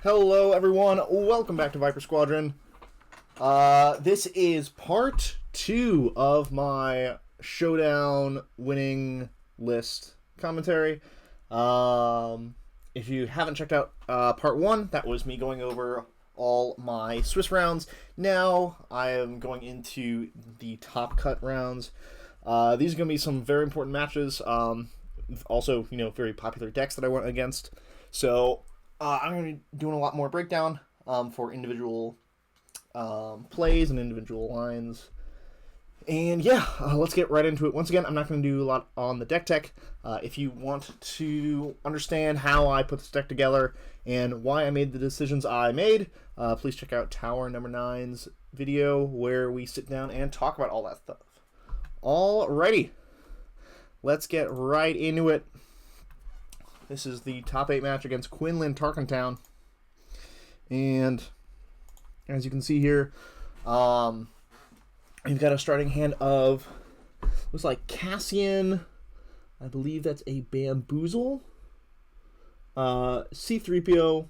Hello everyone, welcome back to Viper Squadron. This is part 2 of my Showdown winning list commentary. If you haven't checked out part 1, that was me going over all my Swiss rounds. Now I am going into the top cut rounds. These are going to be some very important matches. Also, very popular decks that I went against. So I'm going to be doing a lot more breakdown for individual plays and individual lines. And yeah, let's get right into it. Once again, I'm not going to do a lot on the deck tech. If you want to understand how I put this deck together and why I made the decisions I made, please check out Tower number 9's video where we sit down and talk about all that stuff. Alrighty, let's get right into it. This is the top 8 match against Quinlan Tarkentown. And as you can see here, we've got a starting hand of, looks like Cassian, I believe that's a Bamboozle, C-3PO,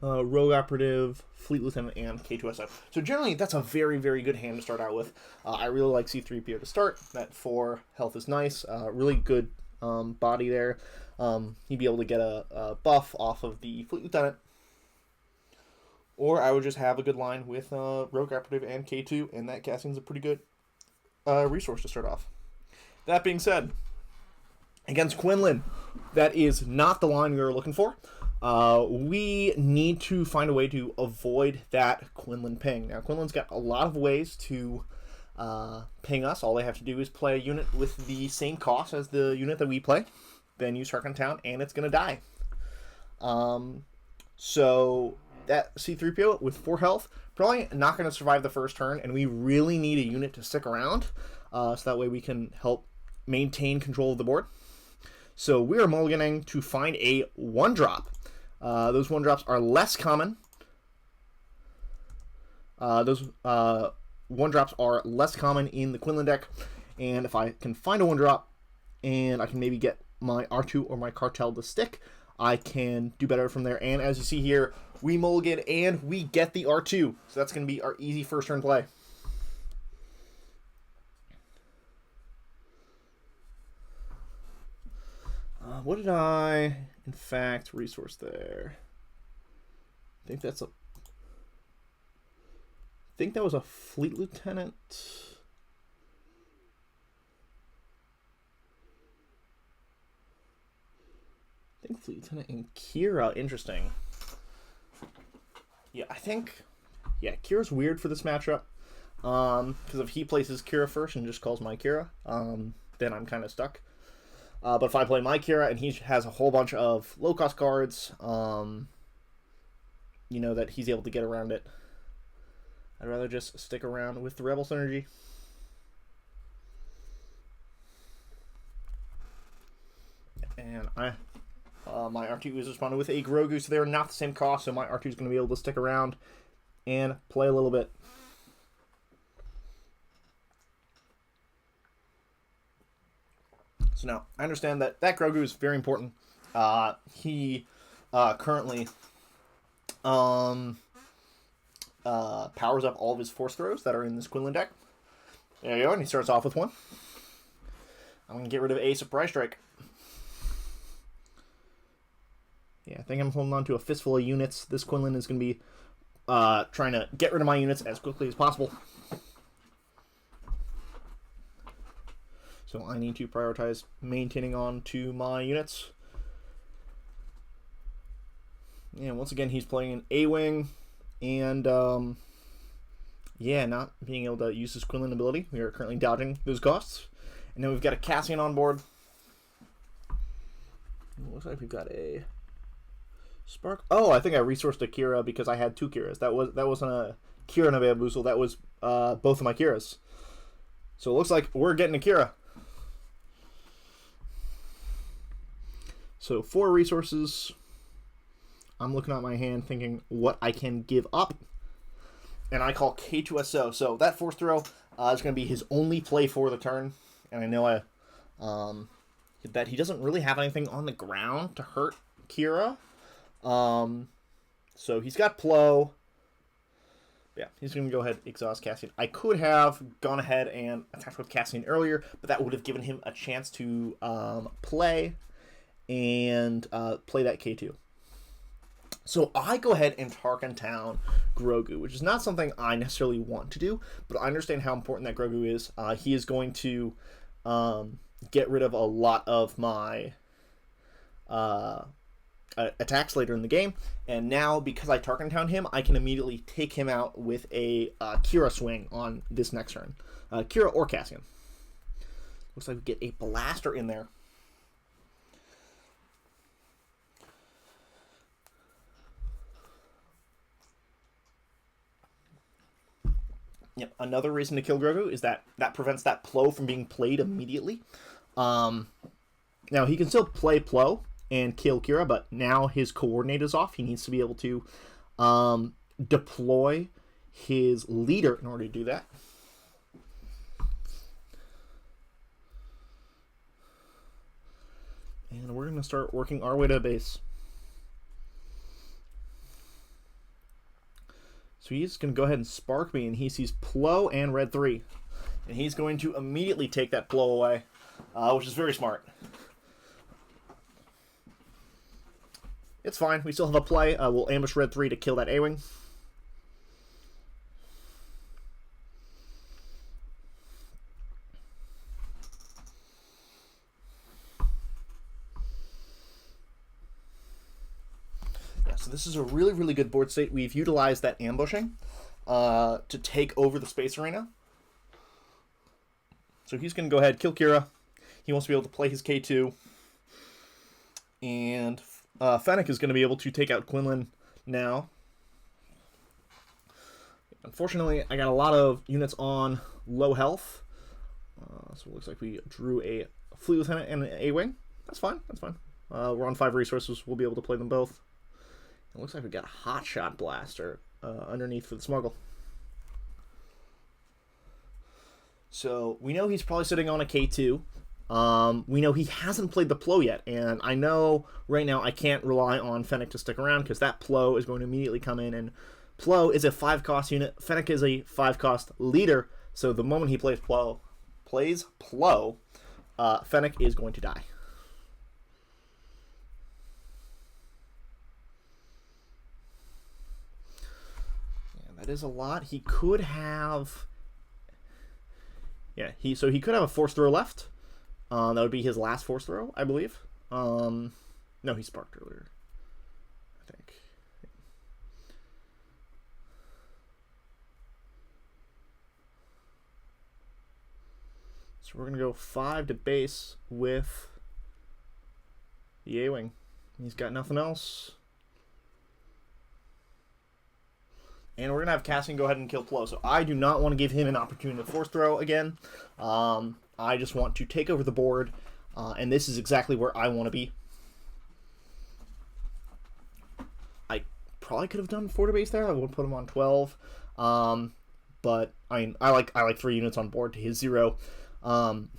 Rogue Operative, Fleet Lieutenant, and K2SO. So generally, that's a very, very good hand to start out with. I really like C-3PO to start. That 4 health is nice. Really good body there. He'd be able to get a buff off of the Fleet Lieutenant. Or I would just have a good line with Rogue Operative and K2, and that Cassian's a pretty good resource to start off. That being said, against Quinlan, that is not the line we were looking for. We need to find a way to avoid that Quinlan ping. Now, Quinlan's got a lot of ways to ping us. All they have to do is play a unit with the same cost as the unit that we play, then use Tarkentown, and it's going to die. So that C-3PO with 4 health, probably not going to survive the first turn, and we really need a unit to stick around, so that way we can help maintain control of the board. So we are mulliganing to find a 1-drop. Those 1-drops are less common. Those 1-drops are less common in the Quinlan deck, and if I can find a 1-drop, and I can maybe get my R2 or my Cartel to stick, I can do better from there. And as you see here, we mulligan and we get the R2. So that's going to be our easy first turn play. What did I, in fact, resource there? I think that was a Fleet Lieutenant. I think Fleet Lieutenant and Kira. Interesting. Yeah, Kira's weird for this matchup. Because if he places Kira first and just calls my Kira, then I'm kind of stuck. But if I play my Kira and he has a whole bunch of low-cost cards, that he's able to get around it, I'd rather just stick around with the Rebel synergy. And my R2 is responding with a Grogu, so they're not the same cost, so my R2 is going to be able to stick around and play a little bit. So now, I understand that Grogu is very important. He currently powers up all of his Force Throws that are in this Quinlan deck. There you go, and he starts off with 1. I'm going to get rid of a Surprise Strike. Yeah, I think I'm holding on to a fistful of units. This Quinlan is going to be trying to get rid of my units as quickly as possible. So I need to prioritize maintaining on to my units. And once again, he's playing an A-Wing. And, not being able to use his Quinlan ability. We are currently dodging those costs. And then we've got a Cassian on board. It looks like we've got a Spark. Oh, I think I resourced a Kira because I had 2 Kiras. That wasn't a Kira and a Bamboozle. That was both of my Kiras. So it looks like we're getting a Kira. So 4 resources. I'm looking at my hand thinking what I can give up. And I call K2SO. So that Force Throw is going to be his only play for the turn. And I know that he doesn't really have anything on the ground to hurt Kira. So he's got Plo. Yeah, he's going to go ahead and exhaust Cassian. I could have gone ahead and attacked with Cassian earlier, but that would have given him a chance to play and play that K2. So I go ahead and TTown Grogu, which is not something I necessarily want to do, but I understand how important that Grogu is. He is going to get rid of a lot of my attacks later in the game, and now because I TTown him, I can immediately take him out with a Kira swing on this next turn. Kira or Cassian. Looks like we get a blaster in there. Yep, another reason to kill Grogu is that prevents that Plo from being played immediately. Now, he can still play Plo and kill Kira, but now his coordinate is off. He needs to be able to deploy his leader in order to do that. And we're going to start working our way to base. So he's going to go ahead and spark me, and he sees Plo and Red 3. And he's going to immediately take that Plo away, which is very smart. It's fine. We still have a play. We'll ambush Red 3 to kill that A-Wing. So this is a really, really good board state. We've utilized that ambushing to take over the space arena. So he's going to go ahead, kill Kira. He wants to be able to play his K2. And Fennec is going to be able to take out Quinlan now. Unfortunately, I got a lot of units on low health. So it looks like we drew a Fleet Lieutenant and an A-Wing. That's fine. That's fine. We're on 5 resources. We'll be able to play them both. It looks like we got a Hotshot Blaster underneath for the smuggle. So we know he's probably sitting on a K2. We know he hasn't played the Plo yet, and I know right now I can't rely on Fennec to stick around because that Plo is going to immediately come in, and Plo is a 5-cost unit. Fennec is a 5-cost leader, so the moment he plays Plo, Fennec is going to die. That is a lot. He could have... Yeah, he could have a force throw left. That would be his last force throw, I believe. No, he sparked earlier, I think. So we're going to go 5 to base with the A-Wing. He's got nothing else. And we're going to have Cassian go ahead and kill Plo. So I do not want to give him an opportunity to force throw again. I just want to take over the board. And this is exactly where I want to be. I probably could have done 4 to base there. I would put him on 12. But I mean, I like 3 units on board to his 0.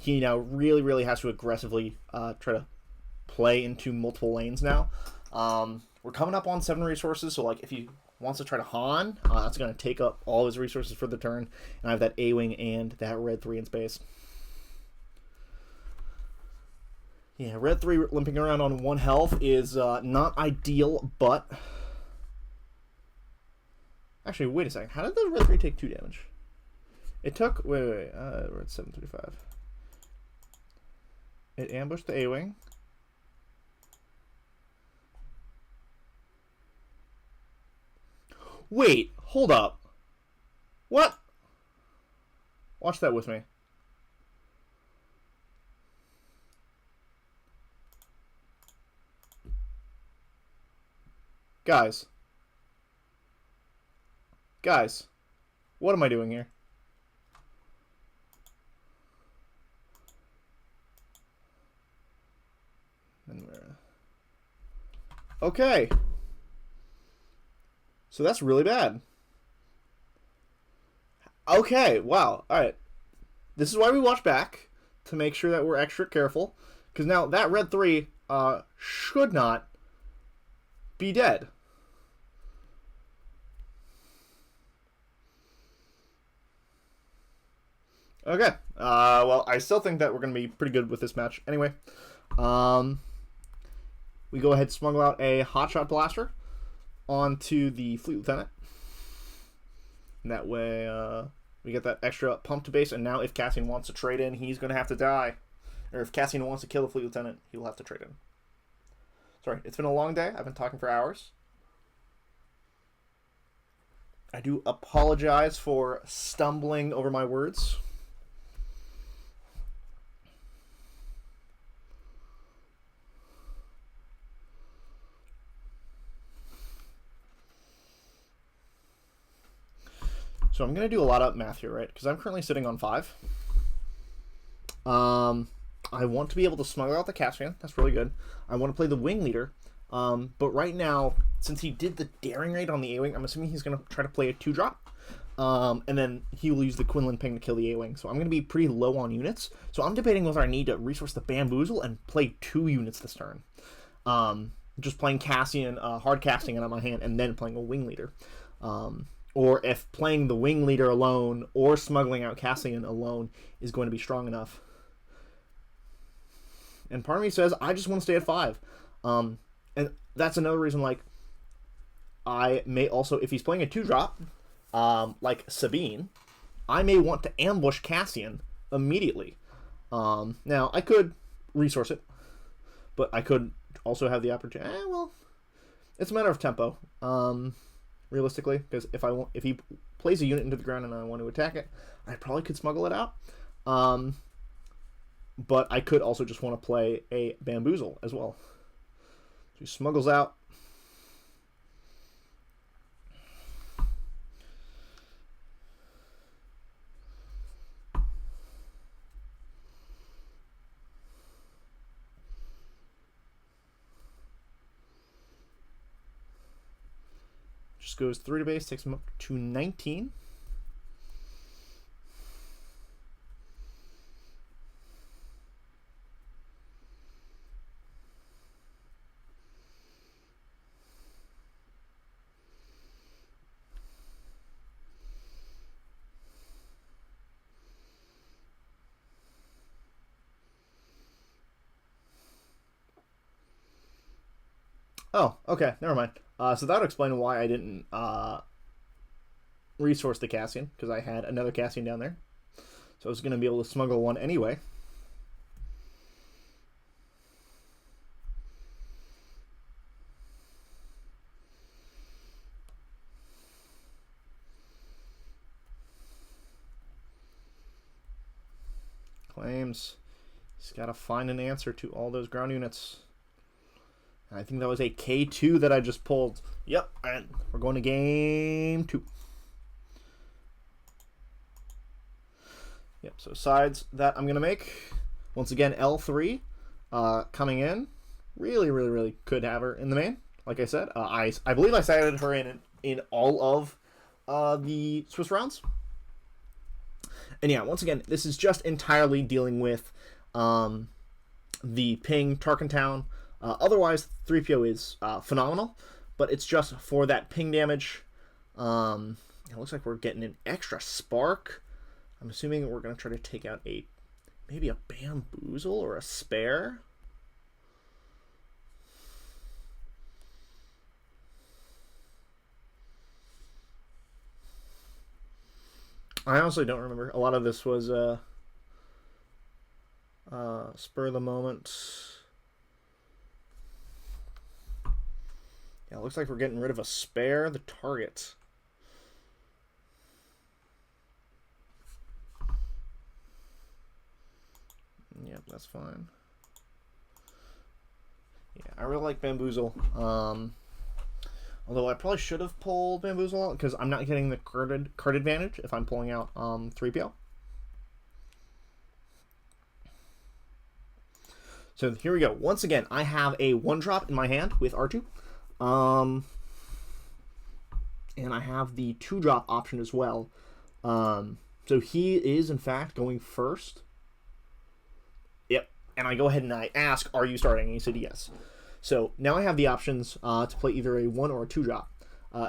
He now really, really has to aggressively try to play into multiple lanes now. We're coming up on 7 resources. So like if he wants to try to Han, that's going to take up all his resources for the turn. And I have that A-Wing and that Red 3 in space. Yeah, Red 3 limping around on 1 health is not ideal, but... Actually, wait a second. How did the Red 3 take 2 damage? It took... Wait. We're at 735. It ambushed the A-Wing. Wait, hold up. What? Watch that with me. Guys. Guys. What am I doing here? Okay. So that's really bad. Okay, wow. Alright. This is why we watch back, to make sure that we're extra careful. Because now that Red 3 should not be dead. Okay. Well, I still think that we're going to be pretty good with this match. Anyway, we go ahead and smuggle out a Hotshot Blaster onto the Fleet Lieutenant. And that way, we get that extra pump to base. And now if Cassian wants to trade in, he's going to have to die. Or if Cassian wants to kill the Fleet Lieutenant, he'll have to trade in. Sorry, it's been a long day. I've been talking for hours. I do apologize for stumbling over my words. So I'm going to do a lot of math here, right? Because I'm currently sitting on 5. I want to be able to smuggle out the Caspian. That's really good. I want to play the Wing Leader. But right now, since he did the Daring Raid on the A-Wing, I'm assuming he's going to try to play a 2-drop. And then he will use the Quinlan Ping to kill the A-Wing. So I'm going to be pretty low on units. So I'm debating whether I need to resource the Bamboozle and play 2 units this turn. Just playing Cassian, hard casting it on my hand, and then playing a Wing Leader. Or if playing the Wing Leader alone or smuggling out Cassian alone is going to be strong enough. And part of me says, I just want to stay at 5. And that's another reason, like, I may also, if he's playing a 2-drop, like Sabine, I may want to ambush Cassian immediately. Now, I could resource it, but I could also have the opportunity. Well, it's a matter of tempo. Realistically, because if he plays a unit into the ground and I want to attack it, I probably could smuggle it out. But I could also just want to play a Bamboozle as well. So he smuggles out. Just goes 3 to base, takes him up to 19. Oh, okay, never mind. So that would explain why I didn't resource the Cassian, because I had another Cassian down there. So I was going to be able to smuggle one anyway. Claims he's got to find an answer to all those ground units. I think that was a K2 that I just pulled. Yep, and we're going to game 2. Yep, so sides that I'm going to make. Once again, L3 coming in. Really could have her in the main. Like I said, I believe I sided her in all of the Swiss rounds. And yeah, once again, this is just entirely dealing with the ping Tarkin Town. Otherwise, 3PO is phenomenal, but it's just for that ping damage. It looks like we're getting an extra spark. I'm assuming we're going to try to take out maybe a Bamboozle or a spare. I honestly don't remember. A lot of this was spur of the moment. Yeah, it looks like we're getting rid of a spare, the target. Yep, that's fine. Yeah, I really like Bamboozle. Although I probably should have pulled Bamboozle out because I'm not getting the card advantage if I'm pulling out 3PO. So here we go. Once again, I have a 1-drop in my hand with R2. And I have the 2-drop option as well. So he is, in fact, going first. Yep. And I go ahead and I ask, are you starting? And he said yes. So now I have the options to play either a 1 or a 2-drop.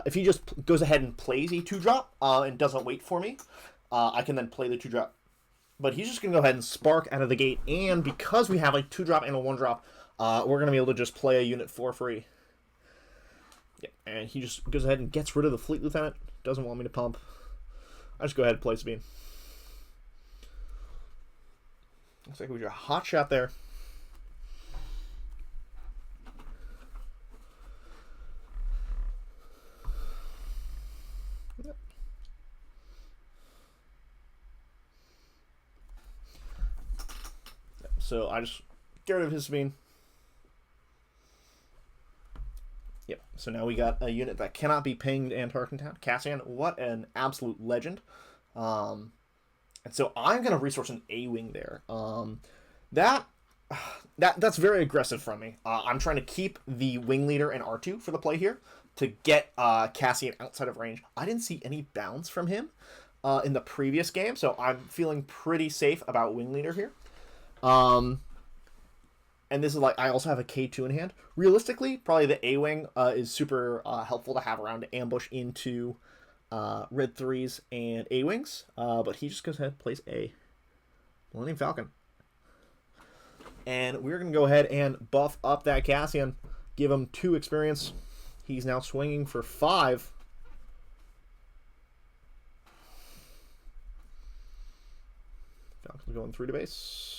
If he just goes ahead and plays a 2-drop and doesn't wait for me, I can then play the 2-drop but he's just going to go ahead and Spark out of the gate, and because we have a 2-drop and a 1-drop, we're going to be able to just play a unit for free. Yeah, and he just goes ahead and gets rid of the Fleet Lieutenant. Doesn't want me to pump. I just go ahead and play Sabine. Looks like we got a hot shot there. Yep. So I just get rid of his Sabine. Yep, so now we got a unit that cannot be pinged and Tarkentown. Cassian, what an absolute legend. And so I'm going to resource an A-Wing there. That's very aggressive from me. I'm trying to keep the Wing Leader and R2 for the play here to get Cassian outside of range. I didn't see any bounce from him in the previous game, so I'm feeling pretty safe about Wing Leader here. And this is like, I also have a K2 in hand. Realistically, probably the A-Wing is super helpful to have around to ambush into Red 3s and A-Wings. But he just goes ahead and plays a Millennium Falcon. And we're going to go ahead and buff up that Cassian. Give him 2 experience. He's now swinging for 5. Falcon's going through to base.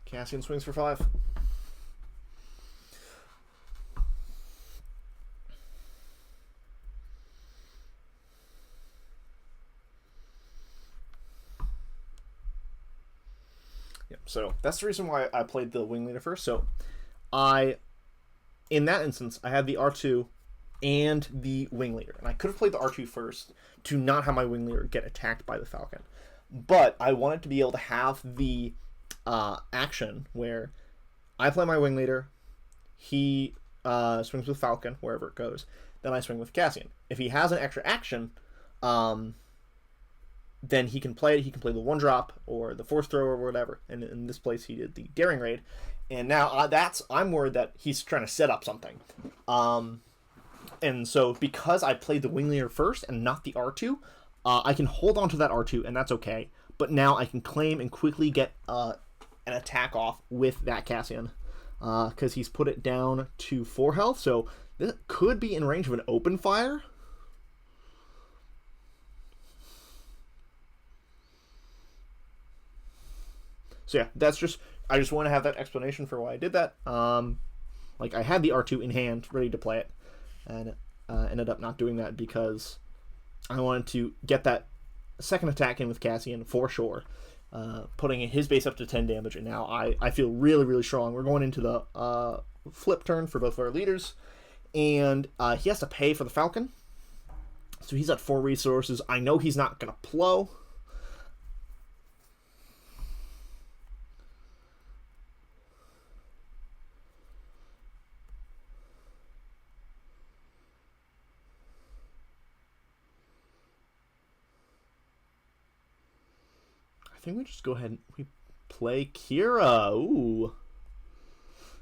Cassian swings for 5. Yep, so that's the reason why I played the Wing Leader first. So in that instance, I had the R2 and the Wing Leader. And I could have played the R2 first to not have my Wing Leader get attacked by the Falcon. But I wanted to be able to have the action where I play my Wing Leader, he swings with Falcon wherever it goes, then I swing with Cassian. If he has an extra action, then he can play it. He can play the 1-drop or the Force Thrower or whatever. And in this place, he did the Daring Raid. And now I'm worried that he's trying to set up something. And so because I played the Wing Leader first and not the R2, I can hold on to that R2, and that's okay. But now I can claim and quickly get an attack off with that Cassian, because he's put it down to 4 health, so this could be in range of an open fire. So yeah, I just want to have that explanation for why I did that. Like, I had the R2 in hand, ready to play it, and ended up not doing that because I wanted to get that second attack in with Cassian for sure. Putting his base up to 10 damage, and now I feel really, really strong. We're going into the flip turn for both of our leaders, and he has to pay for the Falcon, so he's at 4 resources. I know he's not going to plow. I think we just go ahead and we play Kira. Ooh.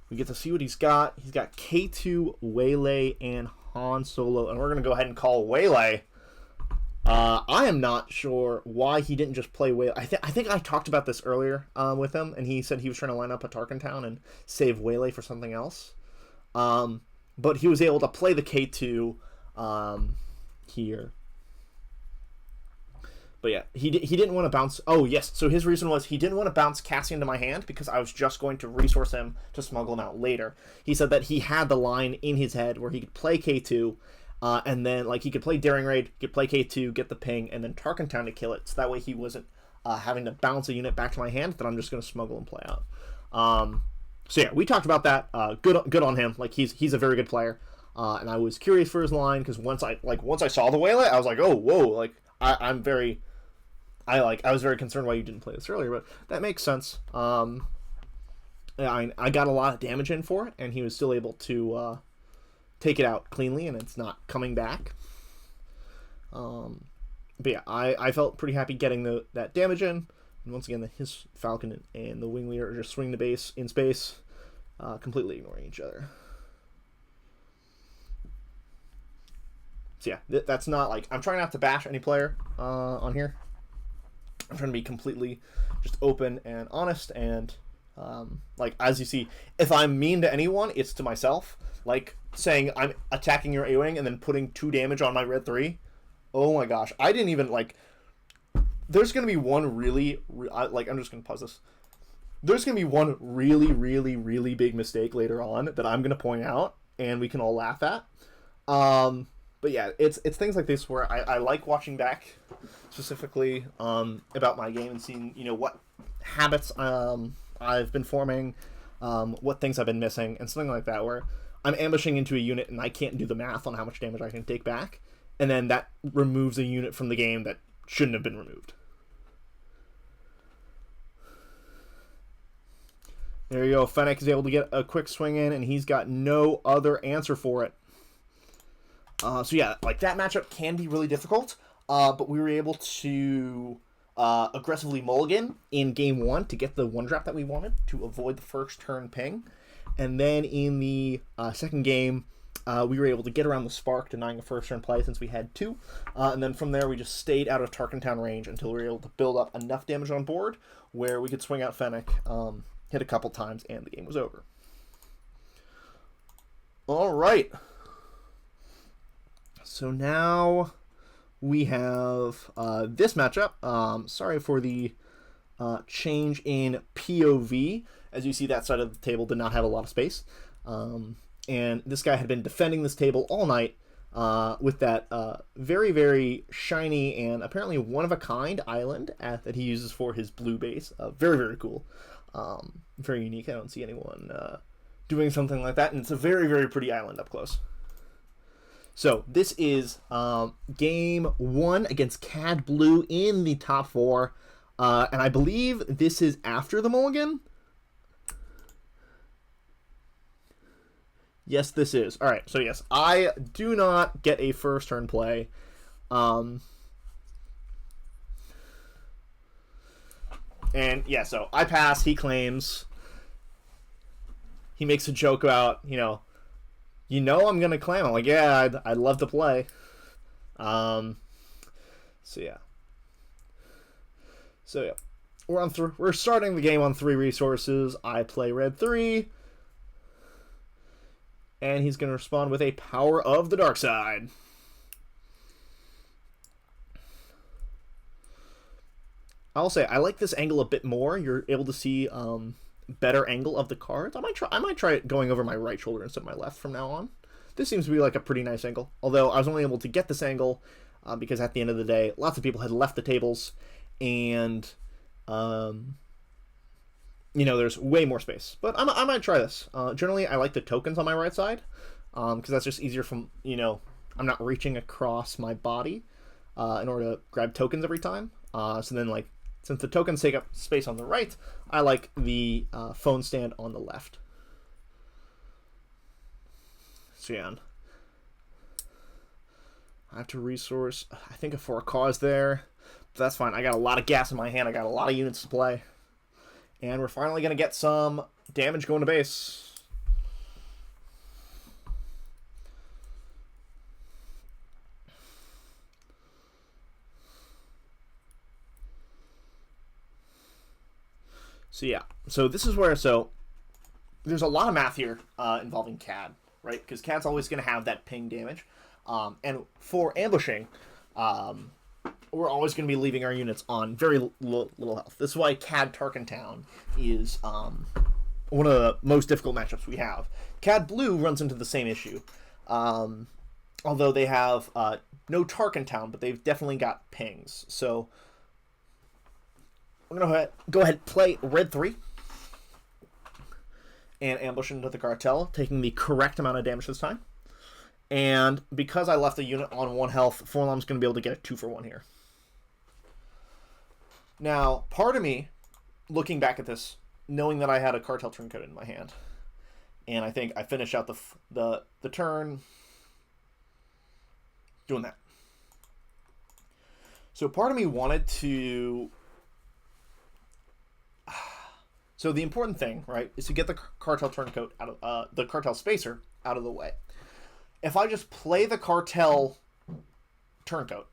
We get to see what he's got. He's got K2, Waylay, and Han Solo. And we're going to go ahead and call Waylay. I am not sure why he didn't just play Waylay. I think I talked about this earlier with him, and he said he was trying to line up a Tarkentown and save Waylay for something else. But he was able to play the K2 here. But yeah, he didn't want to bounce. Oh, yes. So his reason was he didn't want to bounce Cassian to my hand because I was just going to resource him to smuggle him out later. He said that he had the line in his head where he could play K2, and then like he could play Daring Raid, he could play K2, get the ping, and then Tarkentown to kill it. So that way he wasn't having to bounce a unit back to my hand that I'm just going to smuggle and play out. So yeah, we talked about that. Good on him. Like he's a very good player. And I was curious for his line because once I saw the Waylay, I was like, oh, whoa, like I was very concerned why you didn't play this earlier, but that makes sense. I got a lot of damage in for it, and he was still able to take it out cleanly, and it's not coming back. But yeah, I felt pretty happy getting that damage in. And once again, his Falcon and the Wing Leader are just swinging the base in space, completely ignoring each other. So yeah, that's not like, I'm trying not to bash any player on here. I'm trying to be completely just open and honest, and like, as you see, if I'm mean to anyone, it's to myself. Like saying I'm attacking your A-Wing and then putting 2 damage on my red 3. Oh my gosh, I didn't even like. There's gonna be one really like, I'm just gonna pause this. There's gonna be one really big mistake later on that I'm gonna point out, and we can all laugh at. But yeah, it's things like this where I like watching back, specifically about my game and seeing, you know, what habits I've been forming, what things I've been missing, and something like that, where I'm ambushing into a unit and I can't do the math on how much damage I can take back, and then that removes a unit from the game that shouldn't have been removed. There you go. Fennec is able to get a quick swing in, and he's got no other answer for it. So yeah, like, that matchup can be really difficult, but we were able to aggressively mulligan in game 1 to get the 1-drop that we wanted to avoid the first turn ping. And then in the second game, we were able to get around the spark, denying a first turn play since we had 2. And then from there, we just stayed out of Tarkentown range until we were able to build up enough damage on board where we could swing out Fennec, hit a couple times, and the game was over. All right. So now we have this matchup. Sorry for the change in POV. As you see, that side of the table did not have a lot of space. And this guy had been defending this table all night with that very shiny and apparently one-of-a-kind island that he uses for his blue base. Very cool. Very unique. I don't see anyone doing something like that. And it's a very pretty island up close. So this is game 1 against Cad Blue in the top 4. And I believe this is after the mulligan. Yes, this is. All right, so yes, I do not get a first turn play. And yeah, so I pass, he claims. He makes a joke about, I'm going to claim. I'm like, yeah, I'd love to play. So yeah. We're starting the game on 3 resources. I play red 3. And he's going to respond with a Power of the Dark Side. I'll say I like this angle a bit more. You're able to see better angle of the cards. I might try going over my right shoulder instead of my left from now on. This seems to be like a pretty nice angle. Although I was only able to get this angle because at the end of the day, lots of people had left the tables, and there's way more space. But I might try this. Generally, I like the tokens on my right side because that's just easier from, I'm not reaching across my body in order to grab tokens every time. So then, like, since the tokens take up space on the right, I like the phone stand on the left. So yeah, I have to resource, I think, for a cause there. But that's fine. I got a lot of gas in my hand. I got a lot of units to play. And we're finally going to get some damage going to base. So yeah, so this is where, there's a lot of math here involving Cad, right? Because Cad's always going to have that ping damage. And for ambushing, we're always going to be leaving our units on very little health. This is why Cad Tarkentown is one of the most difficult matchups we have. Cad Blue runs into the same issue. Although they have no Tarkentown, but they've definitely got pings. So we're going to go ahead and play red 3 and ambush into the cartel, taking the correct amount of damage this time. And because I left a unit on 1 health, Forlom's going to be able to get a 2-for-1 here. Now, part of me, looking back at this, knowing that I had a cartel turncoat in my hand, and I think I finish out the turn doing that. So part of me wanted to... So the important thing, right, is to get the cartel turncoat out of the cartel spacer out of the way. If I just play the cartel turncoat,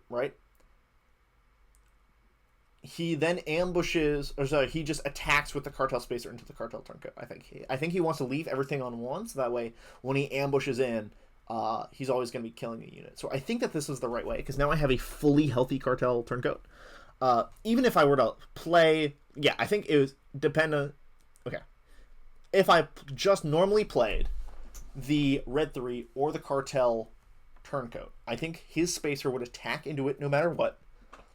right? He then ambushes, or sorry, he just attacks with the cartel spacer into the cartel turncoat. I think he wants to leave everything on one, so that way when he ambushes in, he's always going to be killing a unit. So I think that this is the right way, because now I have a fully healthy cartel turncoat. Even if I were to play, yeah, I think it was dependent. Okay, if I just normally played the red 3 or the cartel turncoat, I think his spacer would attack into it no matter what.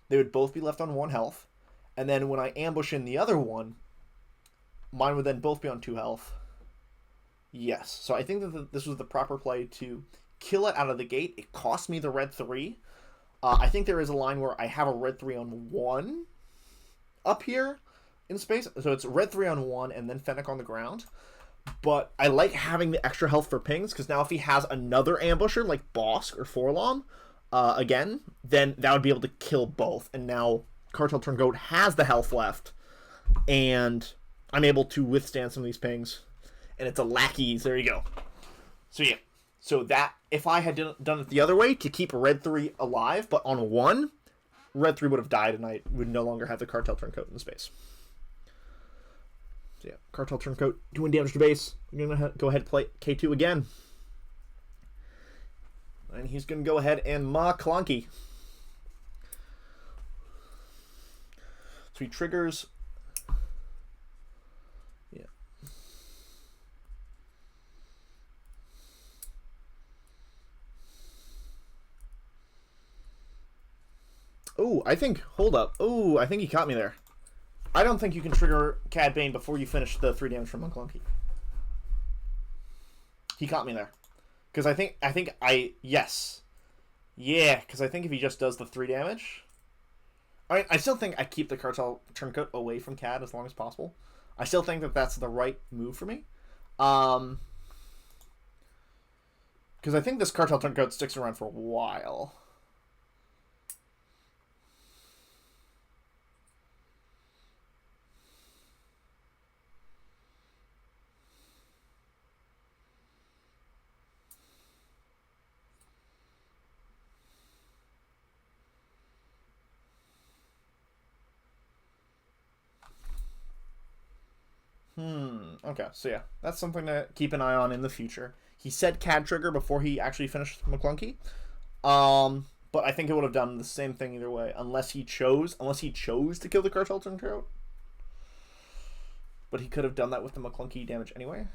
They would both be left on 1 health. And then when I ambush in the other one, mine would then both be on 2 health. Yes. So I think that this was the proper play to kill it out of the gate. It cost me the red 3. I think there is a line where I have a red 3 on 1 up here in space. So it's red 3 on 1 and then Fennec on the ground. But I like having the extra health for pings, because now if he has another ambusher like Bosk or Forlom, again, then that would be able to kill both. And now Cartel Turncoat has the health left, and I'm able to withstand some of these pings. And it's a lackeys. There you go. So yeah. So that, if I had done it the other way, to keep red 3 alive, but on 1, red 3 would have died, and I would no longer have the Cartel Turncoat in the space. So yeah, Cartel Turncoat doing damage to base. We're going to go ahead and play K2 again. And he's going to go ahead and McClunky. So he triggers. Yeah. Oh, I think, hold up. Oh, I think he caught me there. I don't think you can trigger Cad Bane before you finish the 3 damage from McClunky. He caught me there. Because yes. Yeah, because I think if he just does the 3 damage... I still think I keep the Cartel Turncoat away from Cad as long as possible. I still think that that's the right move for me. Because I think this Cartel Turncoat sticks around for a while. Okay, so yeah, that's something to keep an eye on in the future. He said Cad trigger before he actually finished McClunky. But I think it would have done the same thing either way, unless he chose to kill the Cartel Turncoat. But he could have done that with the McClunky damage anyway.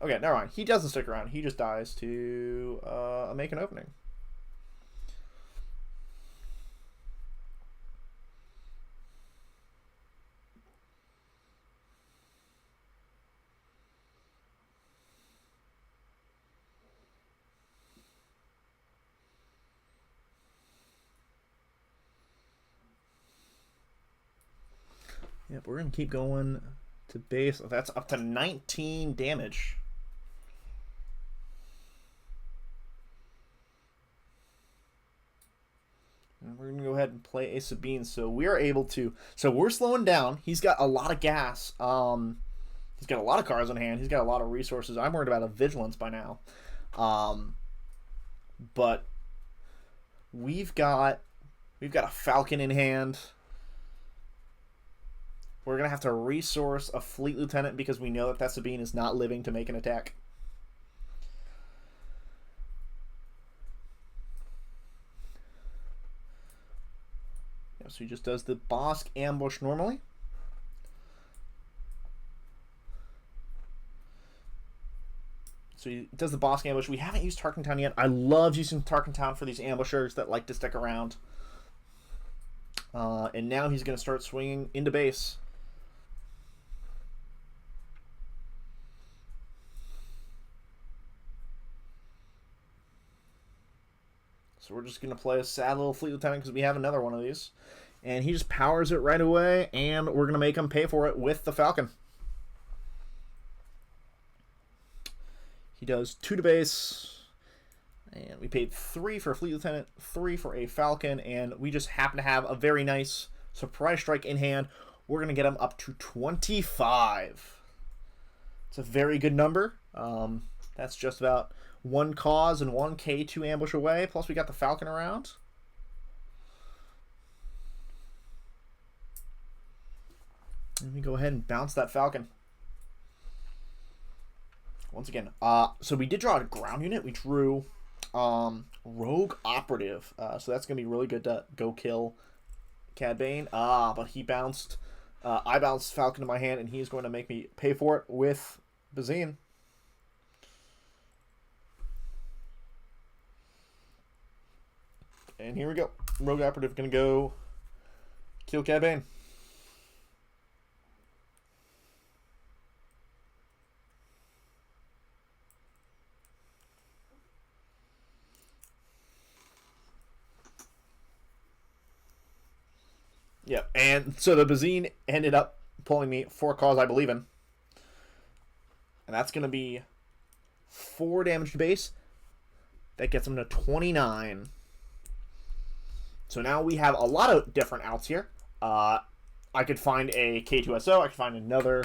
Okay, never mind. He doesn't stick around. He just dies to make an opening. Yep, we're going to keep going to base. That's up to 19 damage. And we're going to go ahead and play a Sabine. So we are able to... So we're slowing down. He's got a lot of gas. He's got a lot of cards on hand. He's got a lot of resources. I'm worried about a Vigilance by now. But we've got a Falcon in hand. We're going to have to resource a Fleet Lieutenant because we know that Sabine is not living to make an attack. Yeah, so he just does the Bosk ambush normally. So he does the Bosk ambush. We haven't used Tarkentown yet. I love using Tarkentown for these ambushers that like to stick around. And now he's going to start swinging into base. So we're just going to play a sad little Fleet Lieutenant because we have another one of these. And he just powers it right away, and we're going to make him pay for it with the Falcon. He does 2 to base, and we paid 3 for a Fleet Lieutenant, 3 for a Falcon, and we just happen to have a very nice surprise strike in hand. We're going to get him up to 25. It's a very good number. That's just about one cause and one K2 ambush away. Plus we got the Falcon around. Let me go ahead and bounce that Falcon. Once again, so we did draw a ground unit. We drew Rogue Operative. So that's going to be really good to go kill Cad Bane. But he bounced. I bounced Falcon in my hand, and he's going to make me pay for it with Bazine. And here we go. Rogue Operative going to go kill Cad Bane. Yeah, and so the Bazine ended up pulling me for a cause I believe in. And that's going to be 4 damage to base. That gets him to 29. So now we have a lot of different outs here. I could find a K2SO. I could find another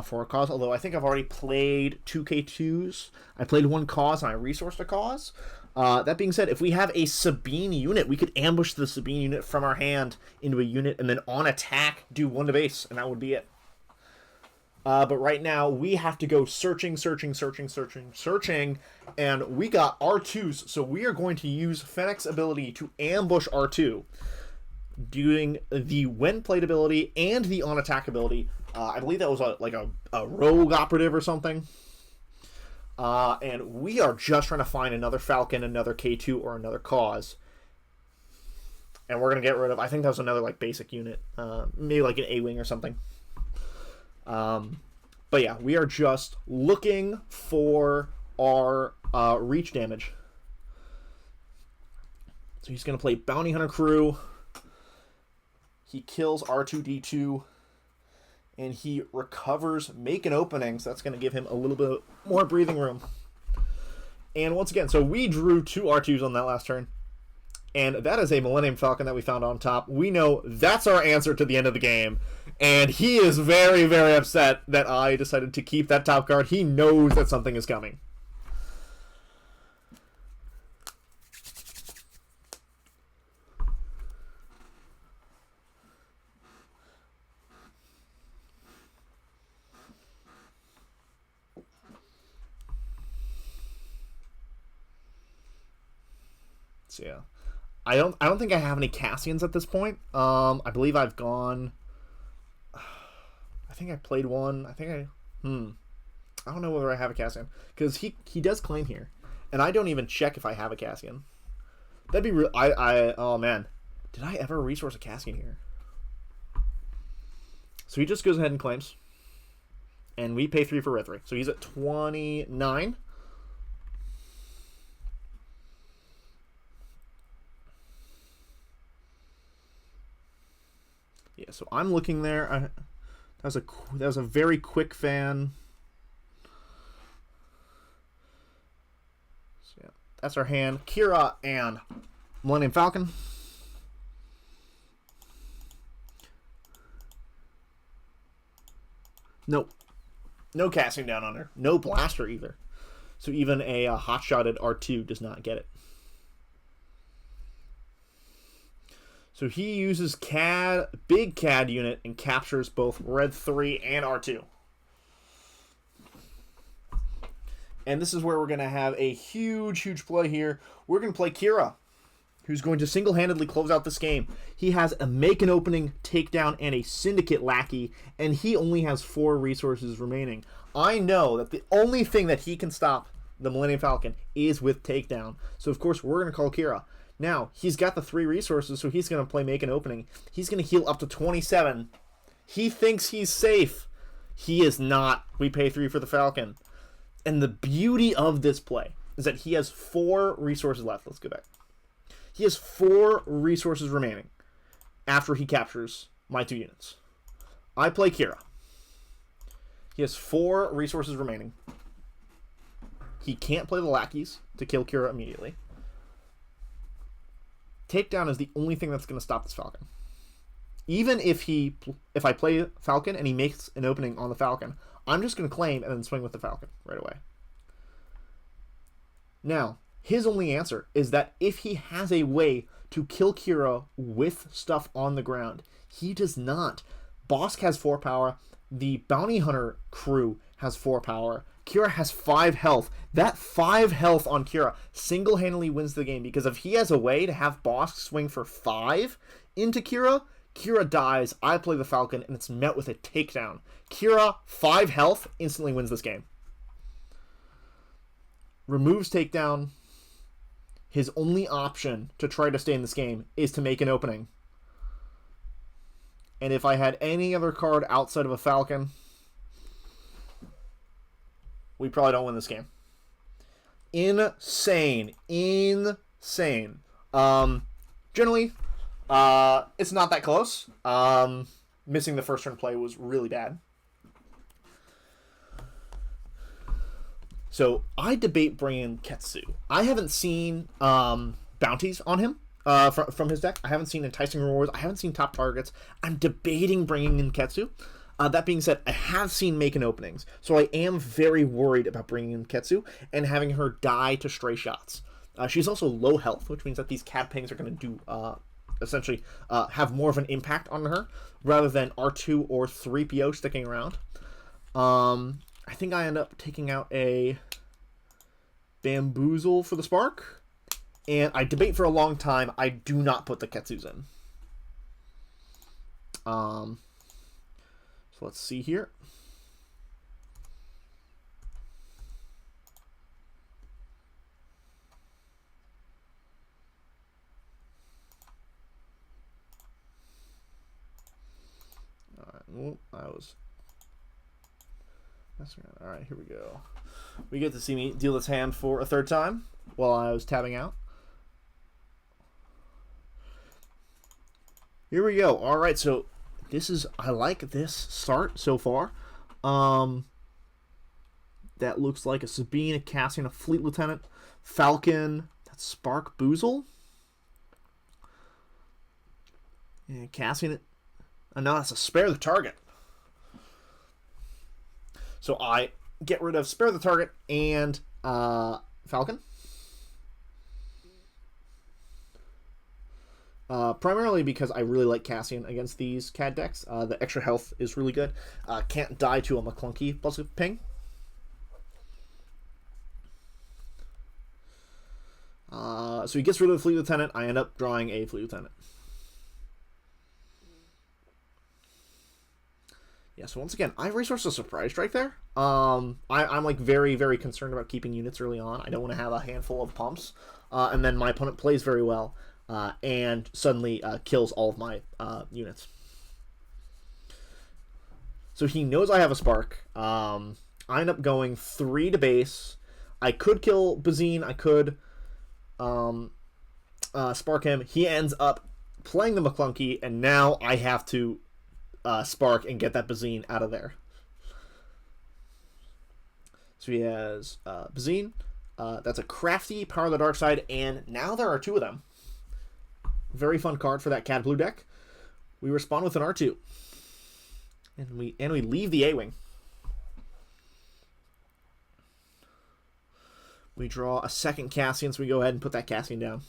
for a cause. Although I think I've already played 2 K2s. I played 1 cause and I resourced a cause. That being said, if we have a Sabine unit, we could ambush the Sabine unit from our hand into a unit and then on attack do 1 to base, and that would be it. But right now, we have to go searching, and we got R2s, so we are going to use Fennec's ability to ambush R2, doing the when played ability and the on attack ability. I believe that was like a rogue operative or something. And we are just trying to find another Falcon, another K2, or another cause. And we're going to get rid of, I think that was another like basic unit. Maybe like an A-Wing or something. But yeah, we are just looking for our reach damage. So he's going to play Bounty Hunter Crew. He kills R2-D2. And he recovers Make an Opening, so that's going to give him a little bit more breathing room. And once again, so we drew 2 R2s on that last turn. And that is a Millennium Falcon that we found on top. We know that's our answer to the end of the game. And he is very, very upset that I decided to keep that top card. He knows that something is coming. So yeah, I don't think I have any Cassians at this point. I believe I've gone. I think I played one. I think I don't know whether I have a Cassian because he does claim here, and I don't even check if I have a Cassian. That'd be real. Oh man, did I ever resource a Cassian here? So he just goes ahead and claims, and we pay 3 for red 3. So he's at 29. Yeah, so I'm looking there. That was a very quick fan. So yeah, that's our hand. Kira and Millennium Falcon. Nope. No casting down on her. No blaster either. So even a hot-shotted R2 does not get it. So he uses big CAD unit and captures both red 3 and R2. And this is where we're going to have a huge play here. We're going to play Kira, who's going to single-handedly close out this game. He has a Make an Opening, Takedown, and a Syndicate Lackey, and he only has 4 resources remaining. I know that the only thing that he can stop the Millennium Falcon is with Takedown. So, of course, we're going to call Kira. Now, he's got the 3 resources, so he's going to play Make an Opening. He's going to heal up to 27. He thinks he's safe. He is not. We pay 3 for the Falcon. And the beauty of this play is that he has 4 resources left. Let's go back. He has 4 resources remaining after he captures my 2 units. I play Kira. He has 4 resources remaining. He can't play the lackeys to kill Kira immediately. Takedown is the only thing that's going to stop this Falcon. Even if I play Falcon and he makes an opening on the Falcon, I'm just going to claim and then swing with the Falcon right away. Now, his only answer is that if he has a way to kill Kira with stuff on the ground, he does not. Bosk has 4 power. The Bounty Hunter crew has 4 power. Kira has 5 health. That 5 health on Kira single-handedly wins the game, because if he has a way to have Bosk swing for 5 into Kira, Kira dies, I play the Falcon, and it's met with a takedown. Kira, 5 health, instantly wins this game. Removes takedown. His only option to try to stay in this game is to make an opening. And if I had any other card outside of a Falcon, we probably don't win this game. Insane. Insane. Generally, it's not that close. Missing the first turn play was really bad. So I debate bringing Ketsu. I haven't seen bounties on him from his deck. I haven't seen enticing rewards. I haven't seen top targets. I'm debating bringing in Ketsu. That being said, I have seen making openings, so I am very worried about bringing in Ketsu and having her die to stray shots. She's also low health, which means that these cat pings are going to do essentially have more of an impact on her rather than R2 or 3PO sticking around. I think I end up taking out a Bamboozle for the Spark, and I debate for a long time. I do not put the Ketsus in. So let's see here. I was messing around. All right, here we go. We get to see me deal this hand for a third time while I was tabbing out. Here we go. All right, so this is, I like this start so far. That looks like a Sabine, a Cassian, a Fleet Lieutenant, Falcon, that's Spark Boozle, and Cassian. And now that's a Spare the Target. So I get rid of Spare the Target and Falcon. Primarily because I really like Cassian against these CAD decks. The extra health is really good. Can't die to a McClunky plus a ping. So he gets rid of the Fleet Lieutenant. I end up drawing a Fleet Lieutenant. Yeah, so once again, I resourced a Surprise Strike there. I'm like very, very concerned about keeping units early on. I don't want to have a handful of pumps. And then my opponent plays very well. And suddenly kills all of my units. So he knows I have a Spark. I end up going 3 to base. I could kill Bazine. I could Spark him. He ends up playing the McClunky, and now I have to Spark and get that Bazine out of there. So he has Bazine. That's a Crafty, Power of the Dark Side, and now there are 2 of them. Very fun card for that Cat Blue deck. We respond with an R2. And we leave the A-Wing. We draw a second Cassian, so we go ahead and put that Cassian down.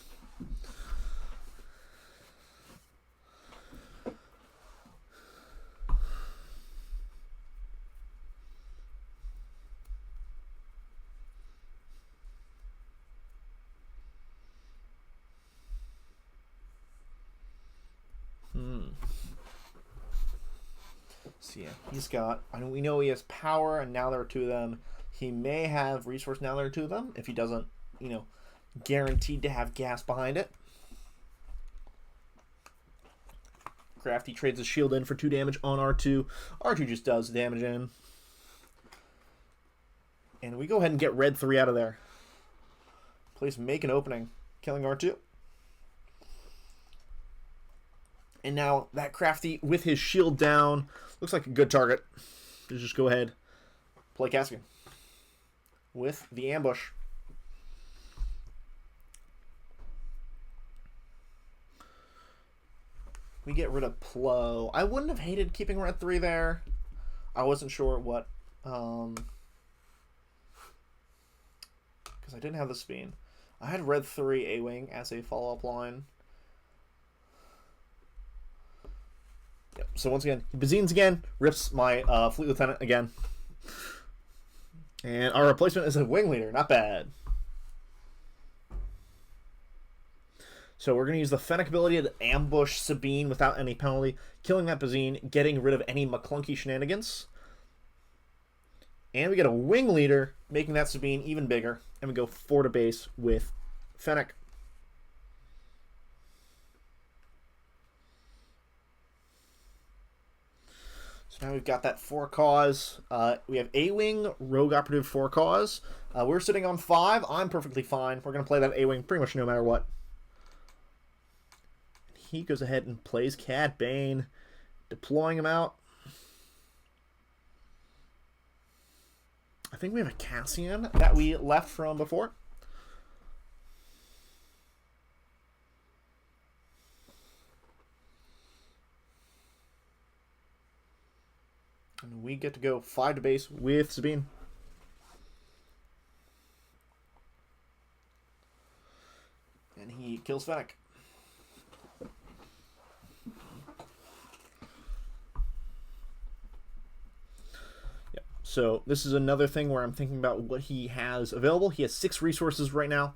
So yeah, he's got, we know he has power, and now there are 2 of them. He may have resource, now there are 2 of them, if he doesn't, guaranteed to have gas behind it. Crafty trades his shield in for 2 damage on R2. R2 just does damage in. And we go ahead and get red 3 out of there. Please make an opening, killing R2. And now that Crafty with his shield down looks like a good target. Just go ahead, play Cassian with the ambush. We get rid of Plo. I wouldn't have hated keeping red 3 there. I wasn't sure what, because because I didn't have the Sabine. I had Red 3 A-Wing as a follow-up line. Yep. So once again, he Bazines again, rips my Fleet Lieutenant again. And our replacement is a Wing Leader. Not bad. So we're going to use the Fennec ability to ambush Sabine without any penalty, killing that Bazine, getting rid of any McClunky shenanigans. And we get a Wing Leader, making that Sabine even bigger. And we go 4 to base with Fennec. So now we've got that 4 cause. We have A-Wing, Rogue Operative, 4 cause. We're sitting on 5. I'm perfectly fine. We're going to play that A-Wing pretty much no matter what. He goes ahead and plays Cad Bane, deploying him out. I think we have a Cassian that we left from before. And we get to go 5 to base with Sabine. And he kills Fennec. So this is another thing where I'm thinking about what he has available. He has 6 resources right now.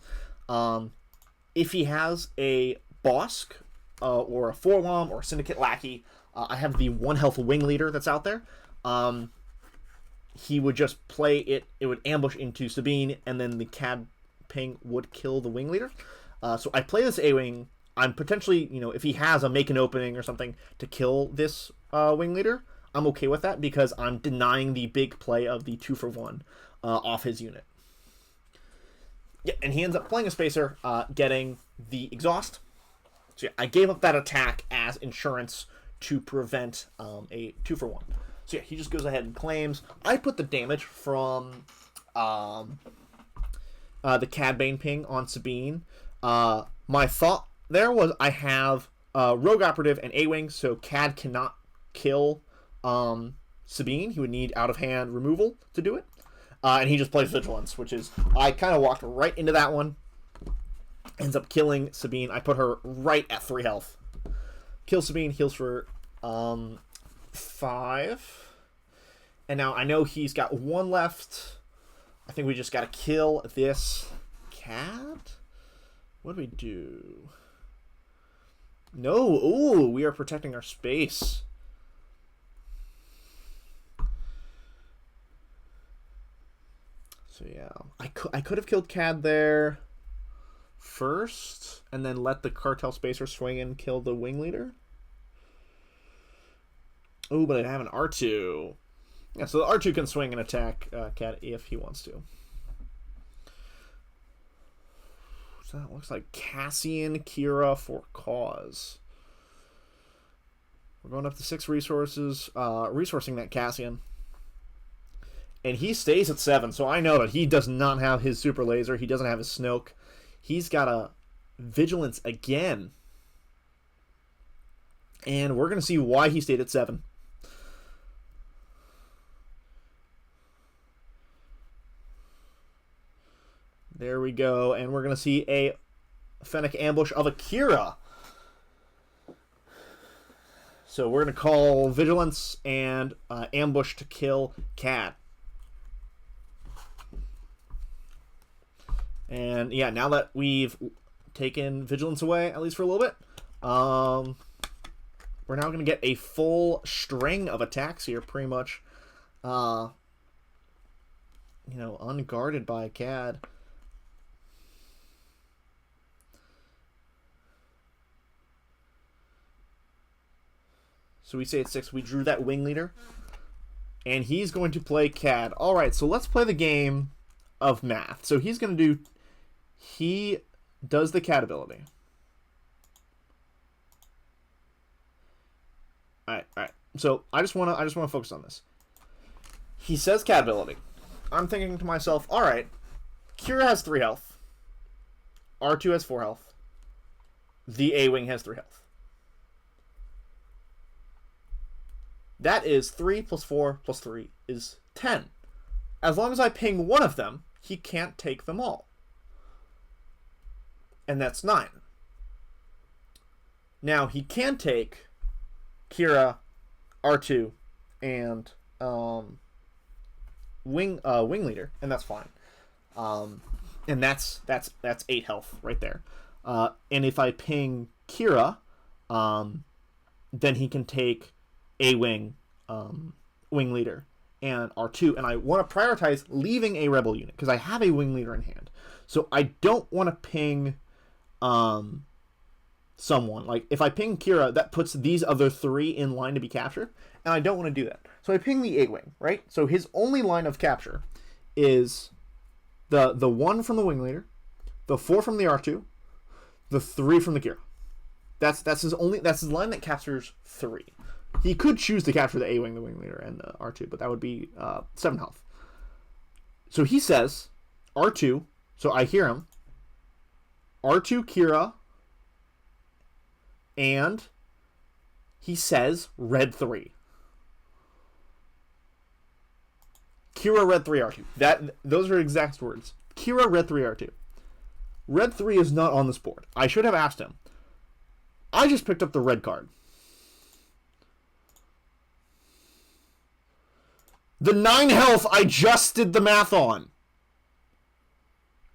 If he has a Bosk or a Forlom or a Syndicate Lackey, I have the 1 health Wing Leader that's out there. He would just play it. It would ambush into Sabine, and then the Cad Ping would kill the Wing Leader. So I play this A-Wing. I'm potentially, if he has a make an opening or something to kill this Wing Leader, I'm okay with that because I'm denying the big play of the 2-for-1 off his unit. Yeah, and he ends up playing a Spacer, getting the exhaust. So yeah, I gave up that attack as insurance to prevent a 2-for-1. So yeah, he just goes ahead and claims. I put the damage from the Cad Bane ping on Sabine. My thought there was I have Rogue Operative and A-Wing, so Cad cannot kill Sabine. He would need out-of-hand removal to do it. And he just plays Vigilance, which is... I kind of walked right into that one. Ends up killing Sabine. I put her right at 3 health. Kills Sabine, heals for 5. And now I know he's got 1 left. I think we just got to kill this cat. What do we do? No. Ooh, we are protecting our space. So yeah, I could have killed Cad there first, and then let the Cartel Spacer swing and kill the Wing Leader. Oh, but I have an R2. Yeah, so the R2 can swing and attack Cad if he wants to. So that looks like Cassian, Kira for cause. We're going up to 6 resources, resourcing that Cassian. And he stays at 7, so I know that he does not have his Super Laser. He doesn't have his Snoke. He's got a Vigilance again. And we're going to see why he stayed at 7. There we go. And we're going to see a Fennec ambush of Akira. So we're going to call Vigilance and ambush to kill Cad. And yeah, now that we've taken Vigilance away, at least for a little bit, we're now going to get a full string of attacks here, pretty much, unguarded by Cad. So we say it's 6. We drew that Wing Leader, and he's going to play Cad. All right, so let's play the game of math. So he's going to do... He does the Cad ability. All right. So I just want to focus on this. He says Cad ability. I'm thinking to myself, all right, Kira has 3 health. R2 has 4 health. The A-Wing has 3 health. That is 3 plus 4 plus 3 is 10. As long as I ping one of them, he can't take them all. and that's 9. Now, he can take Kira, R2, and Wing Leader, and that's fine. And that's 8 health right there. And if I ping Kira, then he can take a Wing Leader and R2, and I want to prioritize leaving a Rebel unit because I have a Wing Leader in hand. So I don't want to ping someone. Like, if I ping Kira, that puts these other 3 in line to be captured, and I don't want to do that. So I ping the 8-Wing, right? So his only line of capture is the 1 from the Wing Leader, the 4 from the R2, the 3 from the Kira. That's his line that captures 3. He could choose to capture the A-Wing, the Wing Leader, and the R2, but that would be 7 health. So he says R2, so I hear him, R2 Kira, and he says red 3. Kira, red 3, R2. Those are exact words. Kira, red 3, R2. Red 3 is not on this board. I should have asked him. I just picked up the red card. The 9 health I just did the math on.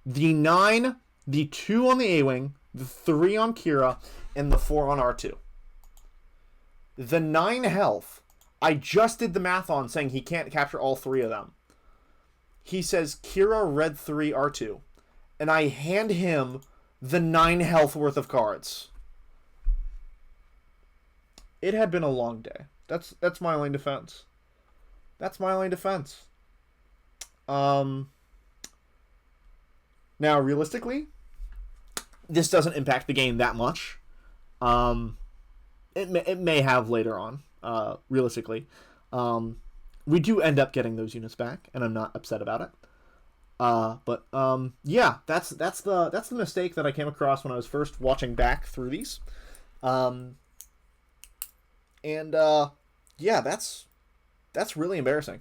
The 9, the 2 on the A-Wing, the 3 on Kira, and the 4 on R2. The 9 health, I just did the math on saying he can't capture all 3 of them. He says Kira, red 3, R2. And I hand him the 9 health worth of cards. It had been a long day. That's my only defense. That's my only defense. Now, realistically, this doesn't impact the game that much. It may have later on, realistically. We do end up getting those units back, and I'm not upset about it. But yeah, that's the mistake that I came across when I was first watching back through these. Yeah, that's really embarrassing.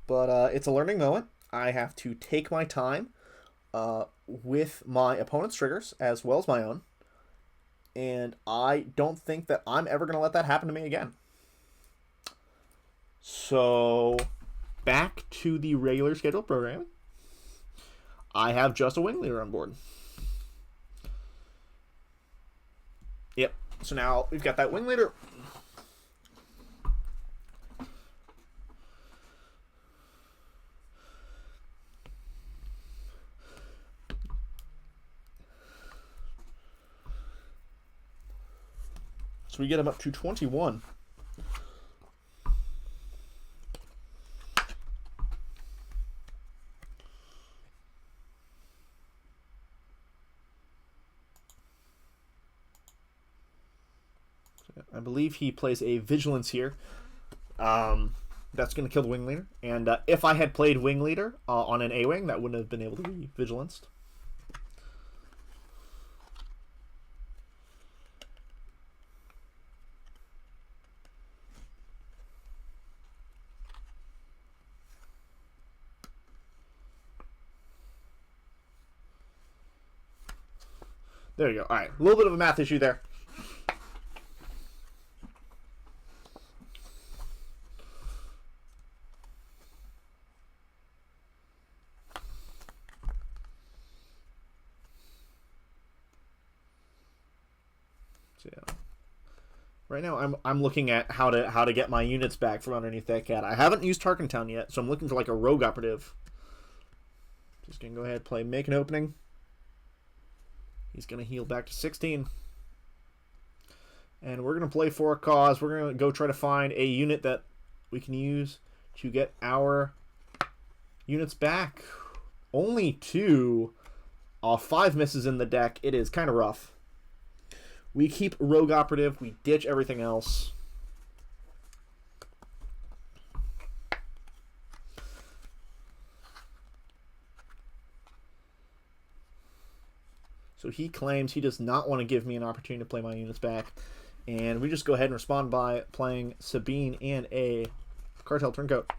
But it's a learning moment. I have to take my time with my opponent's triggers as well as my own. And I don't think that I'm ever going to let that happen to me again. So, back to the regular scheduled programming. I have just a Wing Leader on board. Yep. So now we've got that Wing Leader. So we get him up to 21. I believe he plays a Vigilance here. That's going to kill the Wing Leader. And if I had played Wing Leader on an A-Wing, that wouldn't have been able to be Vigilanced. There you go. All right, a little bit of a math issue there. So, yeah. Right now, I'm looking at how to get my units back from underneath that cat. I haven't used Tarkentown yet, so I'm looking for like a rogue operative. Just gonna go ahead and play make an opening. He's going to heal back to 16. And we're going to play for a cause. We're going to go try to find a unit that we can use to get our units back. Only 2. 5 misses in the deck. It is kind of rough. We keep Rogue Operative. We ditch everything else. So he claims he does not want to give me an opportunity to play my units back. And we just go ahead and respond by playing Sabine and a Cartel Turncoat.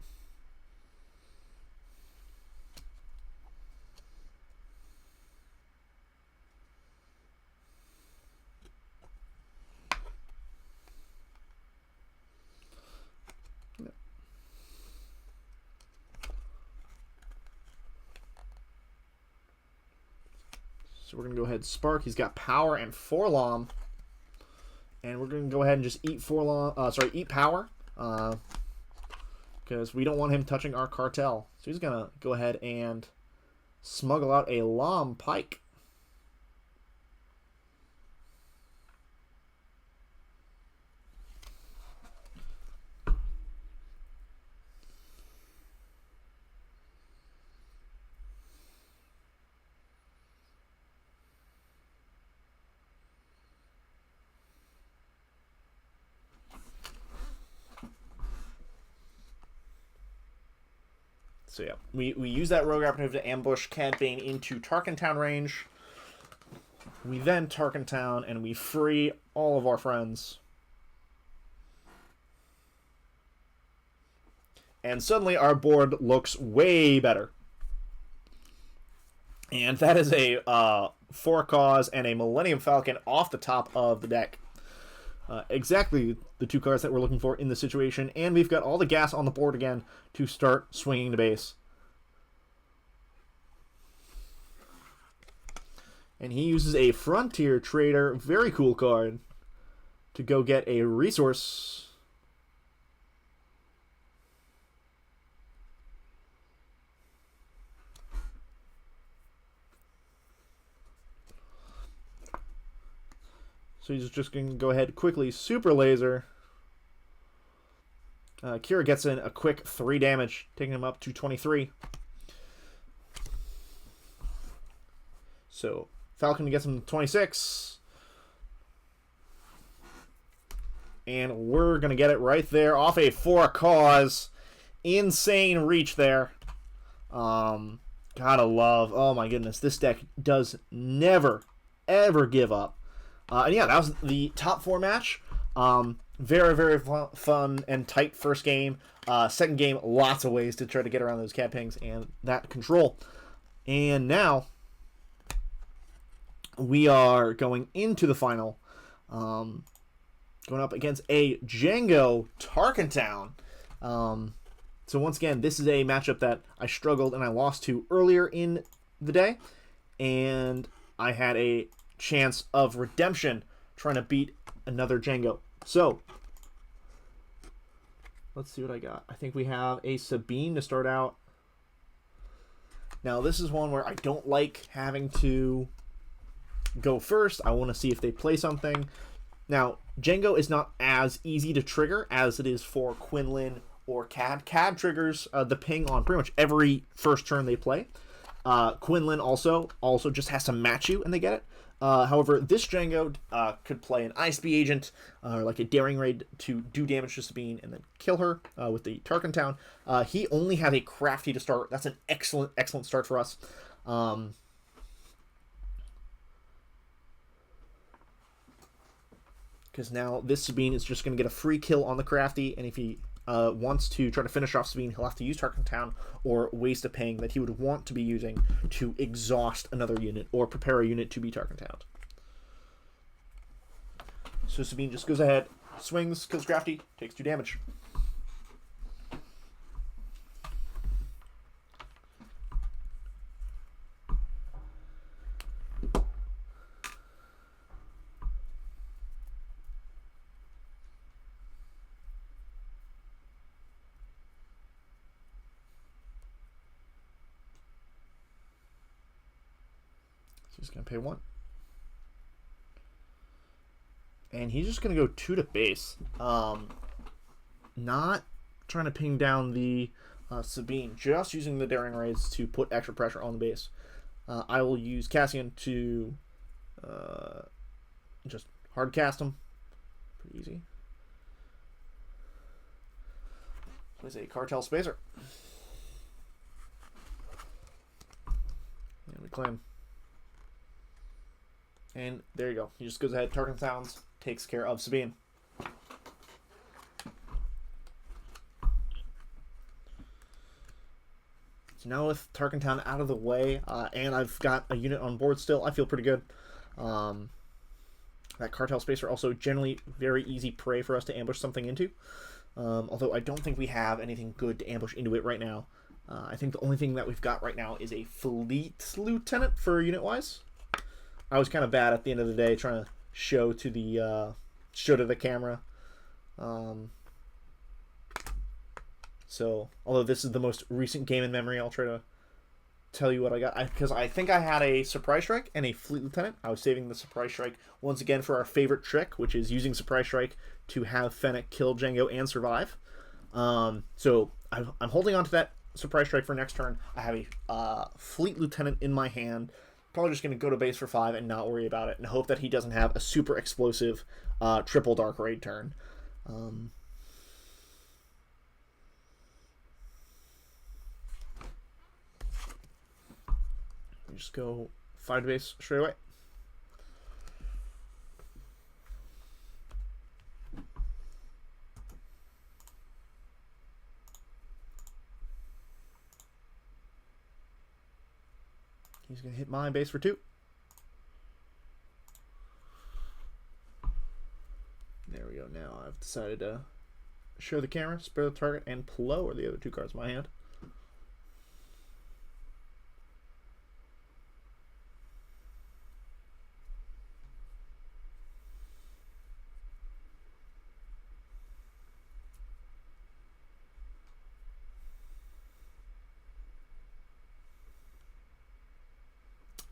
So we're going to go ahead and Spark. He's got Power and 4 Lom. And we're going to go ahead and just eat eat Power. Because we don't want him touching our Cartel. So he's going to go ahead and smuggle out a Lom Pike. So yeah, we use that Rogue Operative to ambush Cad Bane into TTown range. We then TTown and we free all of our friends. And suddenly our board looks way better. And that is a 4 Cause and a Millennium Falcon off the top of the deck. Exactly the 2 cards that we're looking for in the situation, and we've got all the gas on the board again to start swinging the base. And he uses a Frontier Trader, very cool card, to go get a resource. So he's just going to go ahead quickly, Super Laser. Kira gets in a quick 3 damage, taking him up to 23. So Falcon gets him to 26. And we're going to get it right there off a 4 Cause. Insane reach there. Gotta love, oh my goodness, this deck does never, ever give up. And yeah, that was the top 4 match. Very, very fun and tight first game. Second game, lots of ways to try to get around those Cat Pings and that control. And now we are going into the final. Going up against a Django TTown. So once again, this is a matchup that I struggled and I lost to earlier in the day. And I had a chance of redemption trying to beat another Django. So let's see what I got. I think we have a Sabine to start out. Now this is one where I don't like having to go first. I want to see if they play something. Now Django is not as easy to trigger as it is for Quinlan or Cad. Cad triggers the ping on pretty much every first turn they play. Quinlan also just has to match you and they get it. However, this Django could play an ISB agent or like a Daring Raid to do damage to Sabine and then kill her with the TTown. He only has a Crafty to start. That's an excellent start for us. Because now this Sabine is just going to get a free kill on the Crafty, and if he wants to try to finish off Sabine, he'll have to use TTown or waste a ping that he would want to be using to exhaust another unit or prepare a unit to be TTowned. So Sabine just goes ahead, swings, kills Crafty, takes 2 damage. He's going to pay 1. And he's just going to go 2 to base. Not trying to ping down the Sabine, just using the Daring Raids to put extra pressure on the base. I will use Cassian to just hard cast him. Pretty easy. Plays a Cartel Spacer. And we claim. And there you go. He just goes ahead, TTown, takes care of Sabine. So now with TTown out of the way, and I've got a unit on board still, I feel pretty good. That Cartel Spacer also generally very easy prey for us to ambush something into. Although I don't think we have anything good to ambush into it right now. I think the only thing that we've got right now is a Fleet Lieutenant for unit-wise. I was kind of bad at the end of the day trying to show to the camera. So, although this is the most recent game in memory, I'll try to tell you what I got. Because I think I had a Surprise Strike and a Fleet Lieutenant. I was saving the Surprise Strike once again for our favorite trick, which is using Surprise Strike to have Fennec kill Django and survive. So I'm holding on to that Surprise Strike for next turn. I have a Fleet Lieutenant in my hand. Probably just going to go to base for 5 and not worry about it, and hope that he doesn't have a super explosive triple Dark Raid turn. Just go 5 to base straight away. He's going to hit my base for 2. There we go. Now I've decided to show the camera, spare the target, and lower the other 2 cards in my hand.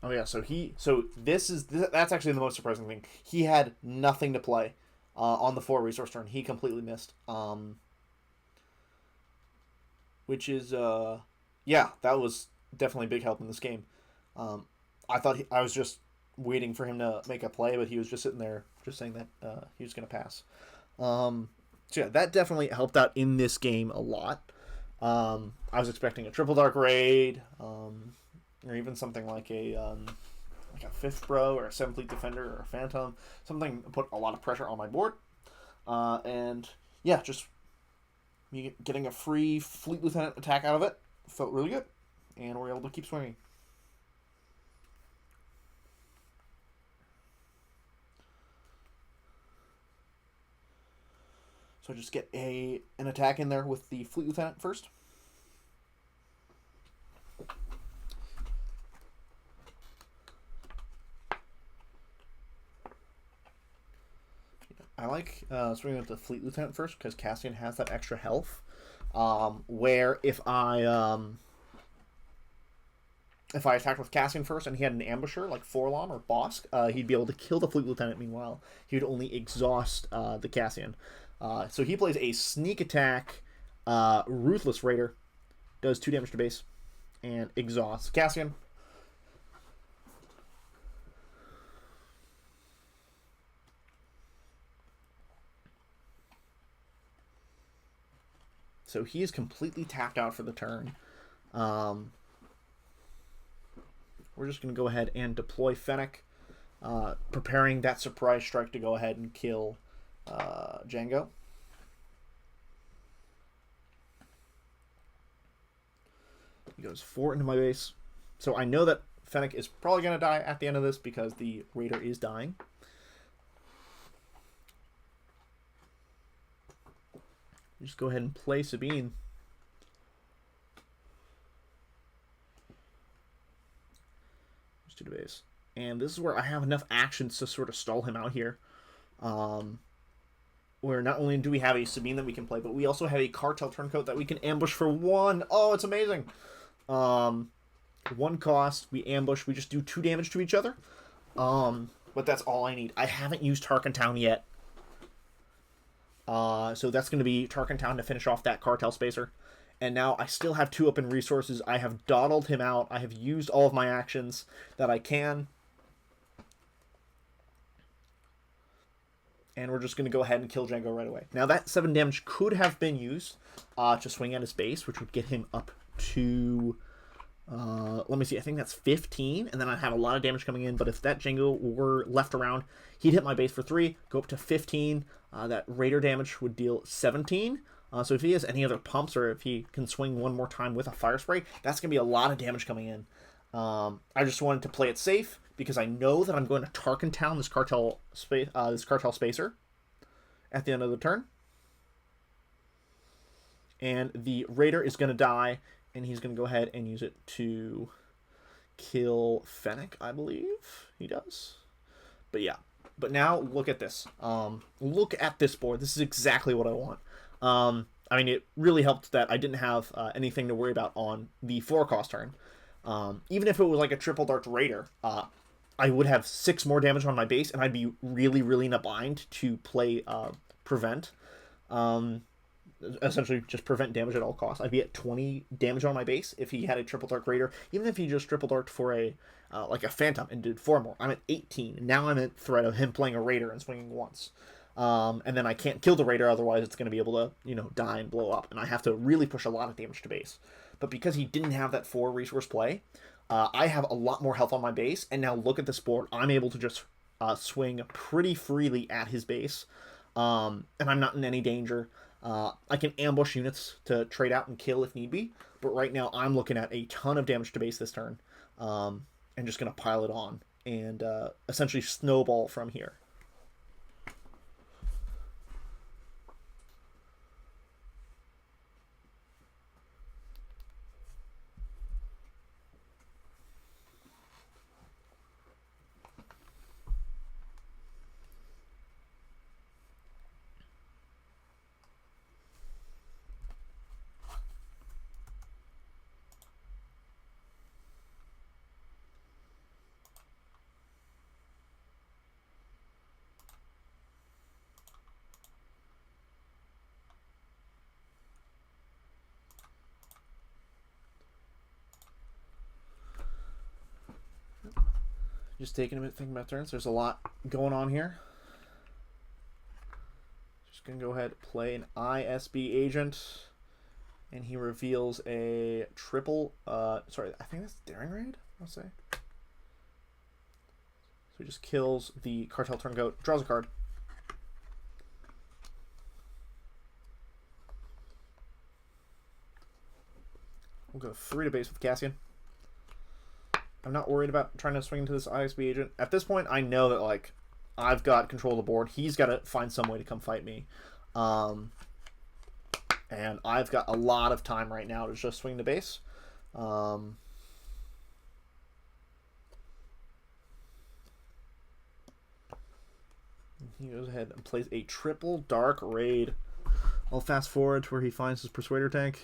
Oh yeah, that's actually the most surprising thing. He had nothing to play on the 4 resource turn. He completely missed. Which is yeah, that was definitely a big help in this game. I thought I was just waiting for him to make a play, but he was just sitting there just saying that he was going to pass. So yeah, that definitely helped out in this game a lot. I was expecting a triple Dark Raid, or even something like a 5th Bro or a 7th Fleet Defender or a Phantom, something to put a lot of pressure on my board. And yeah, just me getting a free Fleet Lieutenant attack out of it felt really good, and we're able to keep swinging. So just get an attack in there with the Fleet Lieutenant first. I like swinging with the Fleet Lieutenant first because Cassian has that extra health. Where if I attacked with Cassian first and he had an ambusher like Forlom or Bosk, he'd be able to kill the Fleet Lieutenant. Meanwhile, he would only exhaust the Cassian. So he plays a sneak attack, Ruthless Raider, does 2 damage to base, and exhausts Cassian. So he is completely tapped out for the turn. We're just going to go ahead and deploy Fennec, preparing that Surprise Strike to go ahead and kill Django. He goes 4 into my base. So I know that Fennec is probably going to die at the end of this because the Raider is dying. Just go ahead and play Sabine. Just to the base. And this is where I have enough actions to sort of stall him out here. Where not only do we have a Sabine that we can play, but we also have a Cartel Turncoat that we can ambush for 1. Oh, it's amazing. 1 cost, we ambush, we just do 2 damage to each other. But that's all I need. I haven't used Tarkentown yet. So that's going to be Tarkentown to finish off that Cartel Spacer. And now I still have 2 open resources. I have dawdled him out. I have used all of my actions that I can. And we're just going to go ahead and kill Django right away. Now that 7 damage could have been used to swing at his base, which would get him up to... let me see, I think that's 15, and then I'd have a lot of damage coming in, but if that Django were left around, he'd hit my base for 3, go up to 15, that Raider damage would deal 17, so if he has any other pumps, or if he can swing 1 more time with a Fire Spray, that's going to be a lot of damage coming in. I just wanted to play it safe, because I know that I'm going to Tarkentown this Cartel Spacer at the end of the turn, and the Raider is going to die, and he's going to go ahead and use it to kill Fennec, I believe he does. But yeah. But now look at this. Look at this board. This is exactly what I want. I mean, it really helped that I didn't have anything to worry about on the 4-cost turn. Even if it was like a triple Dart Raider, I would have 6 more damage on my base, and I'd be really, really in a bind to play Prevent. Essentially, just prevent damage at all costs. I'd be at 20 damage on my base if he had a triple Dark Raider. Even if he just triple Darked for a like a Phantom and did 4 more, I'm at 18. Now I'm at threat of him playing a Raider and swinging once. And then I can't kill the Raider, otherwise it's going to be able to, you know, die and blow up. And I have to really push a lot of damage to base. But because he didn't have that 4 resource play, I have a lot more health on my base. And now look at this board. I'm able to just swing pretty freely at his base. And I'm not in any danger. I can ambush units to trade out and kill if need be. But right now I'm looking at a ton of damage to base this turn. And just going to pile it on. And essentially snowball from here. Just taking a minute thinking about turns. There's a lot going on here. Just going to go ahead and play an ISB agent. And he reveals a triple... sorry, I think that's Daring Raid, I'll say. So he just kills the Cartel Turncoat, draws a card. We'll go 3 to base with Cassian. I'm not worried about trying to swing into this ISB agent. At this point, I know that, like, I've got control of the board. He's got to find some way to come fight me. And I've got a lot of time right now to just swing the base. He goes ahead and plays a triple Dark Raid. I'll fast forward to where he finds his Persuader tank.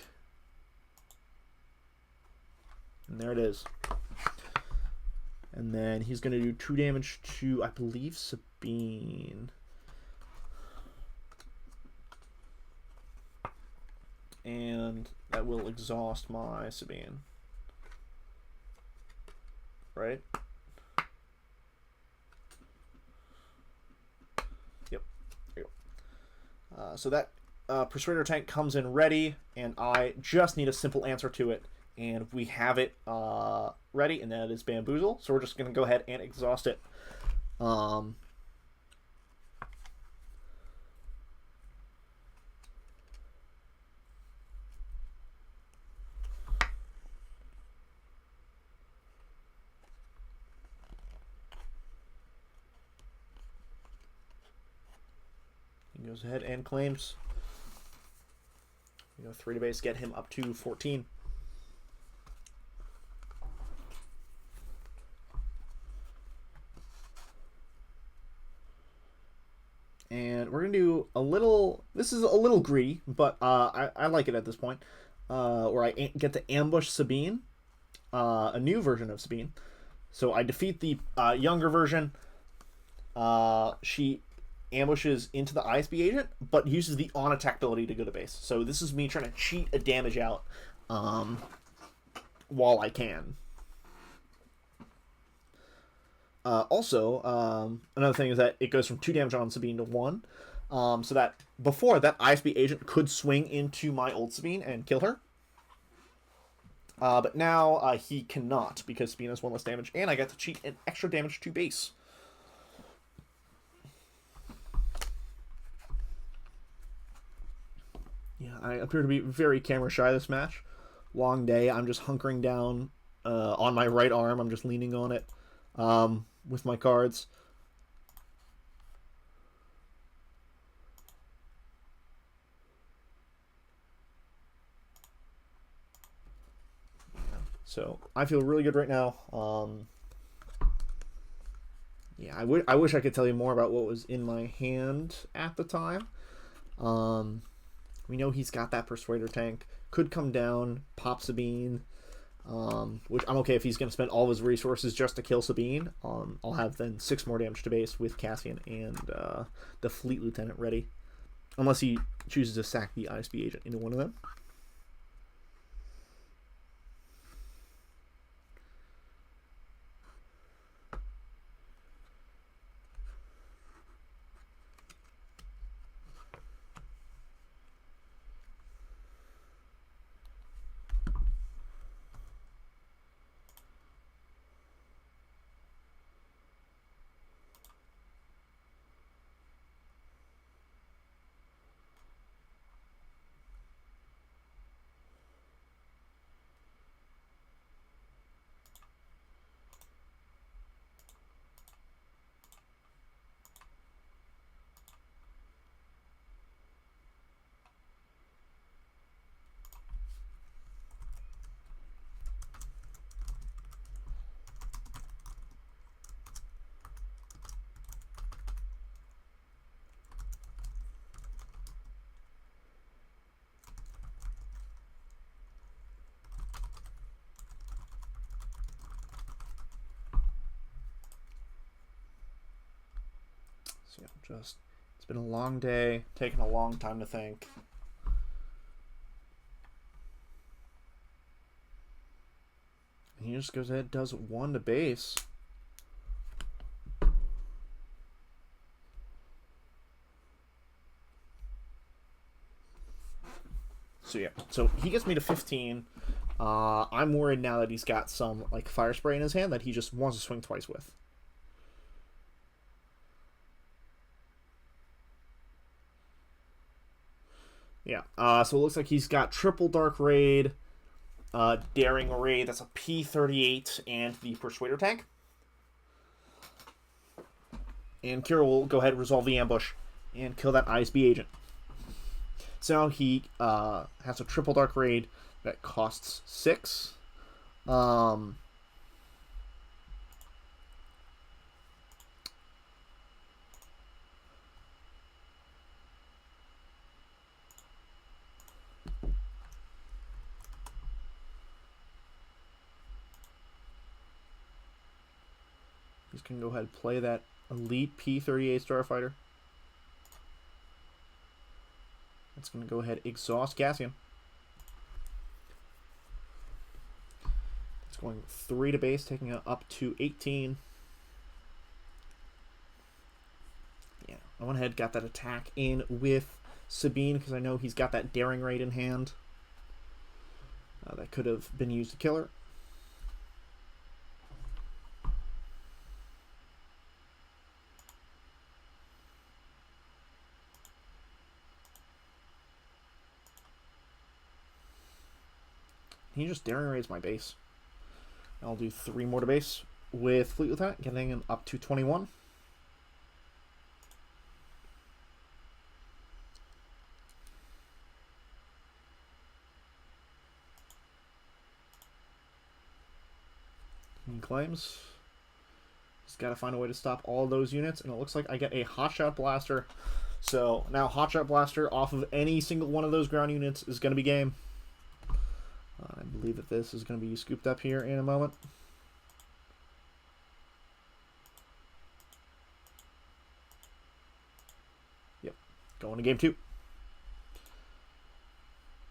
And there it is. And then he's going to do 2 damage to, I believe, Sabine. And that will exhaust my Sabine. Right? Yep. There you go. So that Persuader tank comes in ready, and I just need a simple answer to it. And we have it ready, and that is Bamboozle. So we're just going to go ahead and exhaust it. He goes ahead and claims. 3 to base, get him up to 14. And we're going to do a little... This is a little greedy, but I like it at this point. Where I get to ambush Sabine. A new version of Sabine. So I defeat the younger version. She ambushes into the ISB agent, but uses the on-attack ability to go to base. So this is me trying to cheat a damage out while I can. Also, another thing is that it goes from 2 damage on Sabine to 1. So that before, that ISB agent could swing into my old Sabine and kill her. But now he cannot, because Sabine has 1 less damage, and I get to cheat an extra damage to base. Yeah, I appear to be very camera shy this match. Long day, I'm just hunkering down on my right arm. I'm just leaning on it. With my cards. So I feel really good right now. Yeah, I wish I could tell you more about what was in my hand at the time. We know he's got that Persuader tank. Could come down, pop Sabine, which I'm okay if he's going to spend all of his resources just to kill Sabine. I'll have then 6 more damage to base with Cassian and the Fleet Lieutenant ready. Unless he chooses to sack the ISB agent into one of them. So yeah, it's been a long day, taken a long time to think. And he just goes ahead, does 1 to base. So yeah, so he gets me to 15. I'm worried now that he's got some like fire spray in his hand that he just wants to swing twice with. Yeah, so it looks like he's got triple Dark Raid, Daring Raid, that's a P38, and the Persuader tank. And Kira will go ahead and resolve the ambush and kill that ISB agent. So now he has a triple Dark Raid that costs 6. He's going to go ahead and play that Elite P38 Starfighter. That's going to go ahead and exhaust Cassian. It's going 3 to base, taking it up to 18. Yeah, I went ahead, got that attack in with Sabine because I know he's got that Daring Raid in hand. That could have been used to kill her. He just Daring Raids my base. I'll do 3 more to base with Fleet Lieutenant, getting him up to 21. He claims he's got to find a way to stop all those units, and it looks like I get a Hotshot Blaster. So now Hotshot Blaster off of any single one of those ground units is going to be game. I believe that this is going to be scooped up here in a moment. Yep, going to game 2.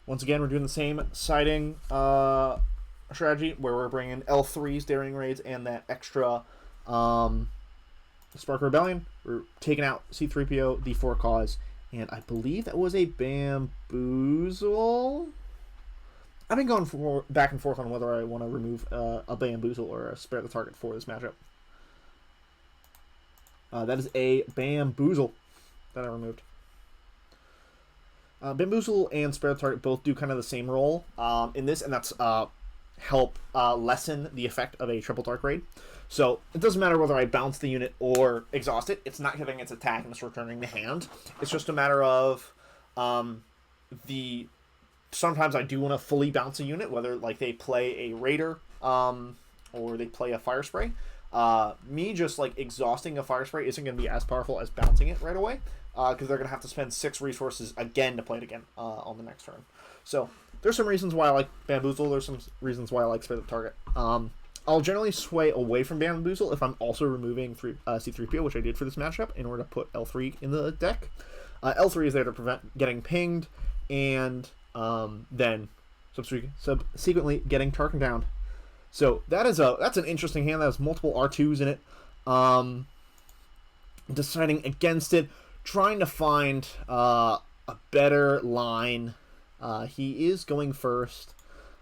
Once again, we're doing the same siding strategy where we're bringing L3s, Daring Raids, and that extra Spark Rebellion. We're taking out C-3PO, the 4 Cause, and I believe that was a Bamboozle. I've been going back and forth on whether I want to remove a Bamboozle or a Spare the Target for this matchup. That is a Bamboozle that I removed. Bamboozle and Spare the Target both do kind of the same role in this, and that's help lessen the effect of a triple Dark Raid. So it doesn't matter whether I bounce the unit or exhaust it. It's not giving its attack and it's returning the hand. It's just a matter of sometimes I do want to fully bounce a unit, whether like they play a Raider or they play a Fire Spray, me just like exhausting a Fire Spray isn't going to be as powerful as bouncing it right away, because they're going to have to spend 6 resources again to play it again on the next turn. So there's some reasons why I like Bamboozle. There's some reasons why I like Spare the Target. I'll generally sway away from Bamboozle if I'm also removing C3PO, which I did for this matchup, in order to put L3 in the deck. L3 is there to prevent getting pinged, and then subsequently getting Tarkin down. So that's an interesting hand. That has multiple R2s in it. Deciding against it, trying to find a better line. He is going first.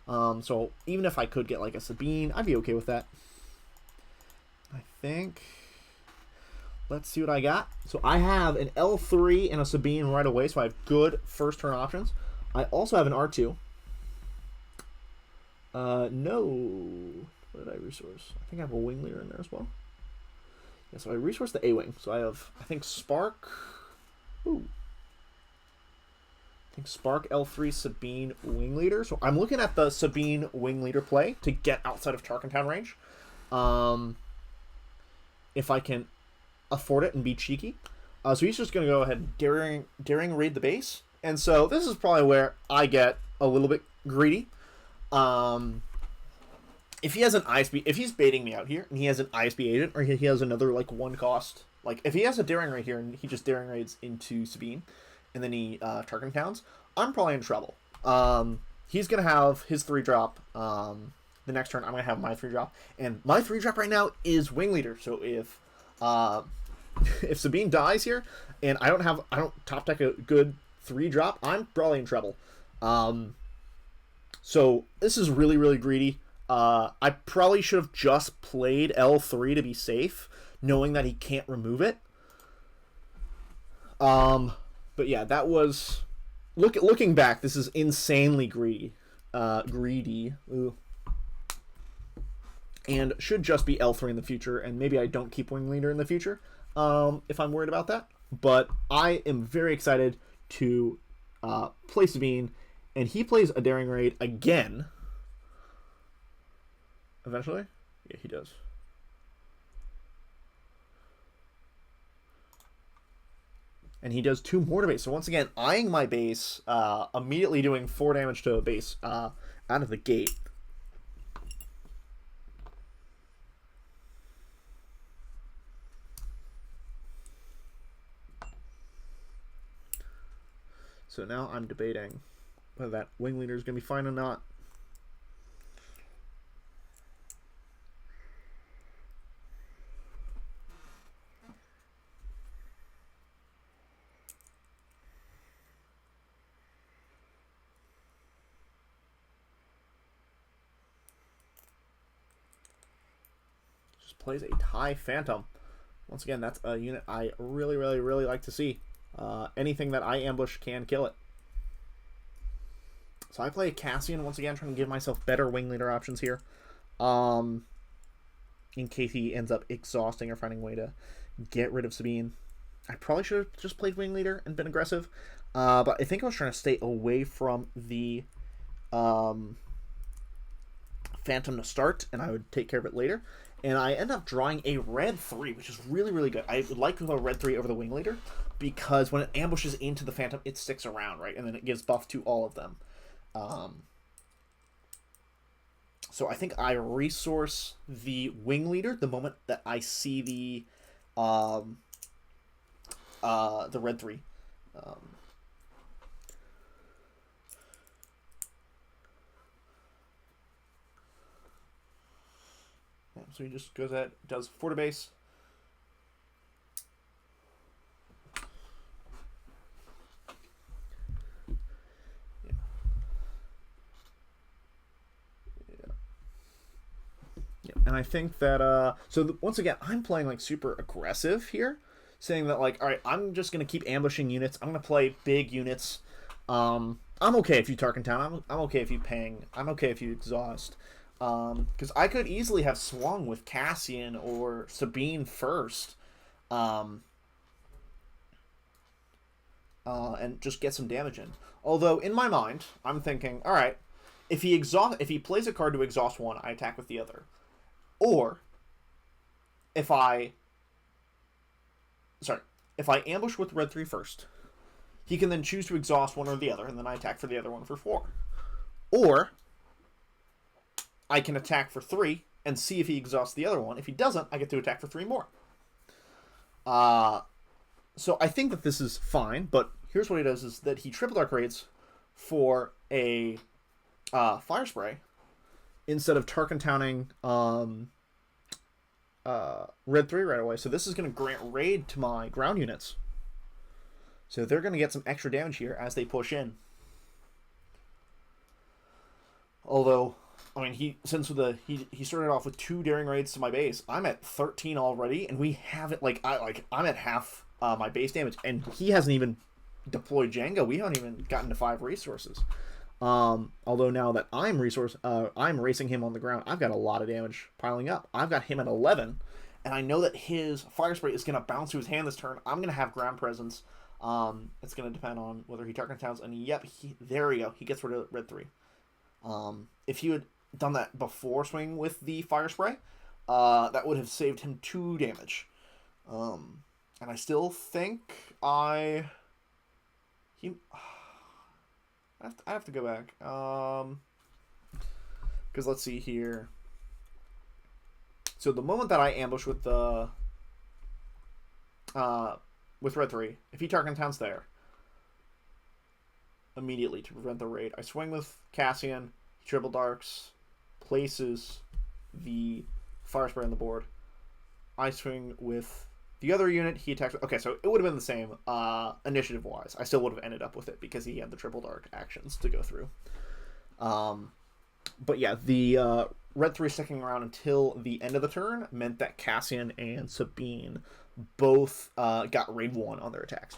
So even if I could get like a Sabine, I'd be okay with that. I think. Let's see what I got. So I have an L3 and a Sabine right away, so I have good first turn options. I also have an R2. No. What did I resource? I think I have a Wing Leader in there as well. Yeah, so I resourced the A-Wing. So I have, I think, Spark. Ooh. I think Spark, L3, Sabine, Wing Leader. So I'm looking at the Sabine Wing Leader play to get outside of Tarkintown range. If I can afford it and be cheeky. So he's just going to go ahead and daring raid the base. And so this is probably where I get a little bit greedy. If he has an ISB, if he's baiting me out here and he has an ISB agent, or he has another like 1 cost, like if he has a daring raid here and he just daring raids into Sabine, and then he Tarkin Towns, I'm probably in trouble. He's gonna have his 3-drop. The next turn I'm gonna have my 3-drop, and my 3-drop right now is Wing Leader. So if Sabine dies here and I don't top deck a good 3-drop, I'm probably in trouble. So this is really, really greedy. I probably should have just played L3 to be safe, knowing that he can't remove it. But yeah, that was looking back. This is insanely greedy. Ooh. And should just be L3 in the future, and maybe I don't keep Wing Leader in the future, if I'm worried about that. But I am very excited to play Sabine, and he plays a daring raid again. Eventually? Yeah, he does. And he does 2 more to base. So once again, eyeing my base, immediately doing 4 damage to a base out of the gate. So now I'm debating whether that Wing Leader is going to be fine or not. Just plays a TIE Phantom. Once again, that's a unit I really, really, really like to see. Anything that I ambush can kill it. So I play Cassian once again, trying to give myself better Wing Leader options here. In case he ends up exhausting or finding a way to get rid of Sabine. I probably should have just played Wing Leader and been aggressive. But I think I was trying to stay away from the Phantom to start, and I would take care of it later. And I end up drawing a red 3, which is really, really good. I would like to go red 3 over the Wing Leader, because when it ambushes into the Phantom, it sticks around, right? And then it gives buff to all of them. So I think I resource the Wing Leader the moment that I see the red 3. So he just goes ahead, does 4 to base. And I think that, once again, I'm playing, like, super aggressive here. Saying that, like, alright, I'm just going to keep ambushing units. I'm going to play big units. I'm okay if you Tarkin Town. I'm okay if you ping. I'm okay if you exhaust. Because I could easily have swung with Cassian or Sabine first. And just get some damage in. Although, in my mind, I'm thinking, alright, if he plays a card to exhaust one, I attack with the other. Or if I ambush with red 3 first, he can then choose to exhaust one or the other, and then I attack for the other one for 4. Or I can attack for 3 and see if he exhausts the other one. If he doesn't, I get to attack for 3 more. So I think that this is fine, but here's what he does is that he triple dark raids for a fire spray instead of Tarkin Towning red 3 right away. So this is going to grant raid to my ground units. So they're going to get some extra damage here as they push in. Although, I mean, he started off with 2 daring raids to my base. I'm at 13 already, and we haven't I'm at half my base damage, and he hasn't even deployed Django. We haven't even gotten to 5 resources. Although now that I'm racing him on the ground, I've got a lot of damage piling up. I've got him at 11, and I know that his fire spray is going to bounce to his hand this turn. I'm going to have ground presence. It's going to depend on whether he Tarkin Towns, and yep, there we go. He gets rid of red 3. If he had done that before swinging with the fire spray, that would have saved him 2 damage. And I still think I have to go back. Because let's see here. So the moment that I ambush with the with red 3, if he Tarkin Towns there, immediately to prevent the raid, I swing with Cassian. He triple darks, places the fire spray on the board. I swing with the other unit. He attacks. Okay, so it would have been the same initiative wise. I still would have ended up with it because he had the triple dark actions to go through. But yeah, the red 3 sticking around until the end of the turn meant that Cassian and Sabine both got raid 1 on their attacks.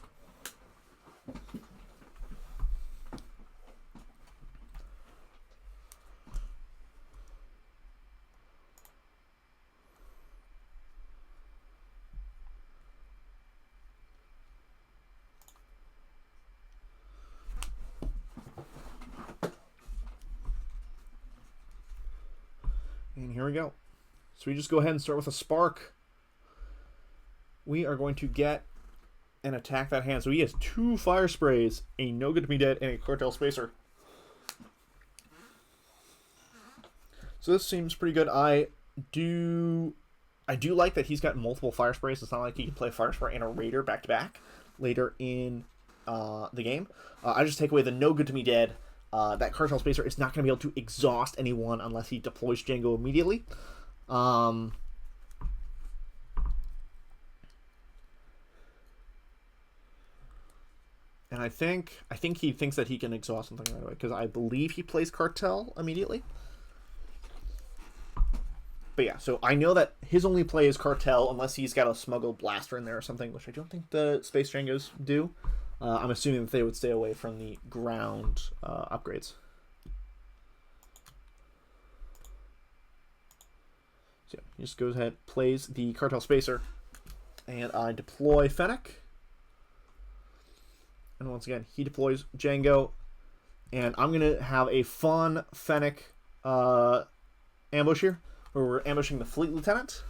And here we go. So we just go ahead and start with a spark. We are going to get and attack that hand. So he has 2 fire sprays, a No Good to Me Dead, and a Cartel Spacer. So this seems pretty good. I do like that he's got multiple fire sprays. It's not like he can play fire spray and a raider back to back later in the game. I just take away the No Good to Me Dead. That Cartel Spacer is not going to be able to exhaust anyone unless he deploys Django immediately. And I think he thinks that he can exhaust something right away, because I believe he plays Cartel immediately. But yeah, so I know that his only play is Cartel unless he's got a smuggled blaster in there or something, which I don't think the Space Djangos do. I'm assuming that they would stay away from the ground upgrades. So yeah, he just goes ahead, plays the Cartel Spacer, and I deploy Fennec. And once again, he deploys Django, and I'm going to have a fun Fennec ambush here, where we're ambushing the Fleet Lieutenant.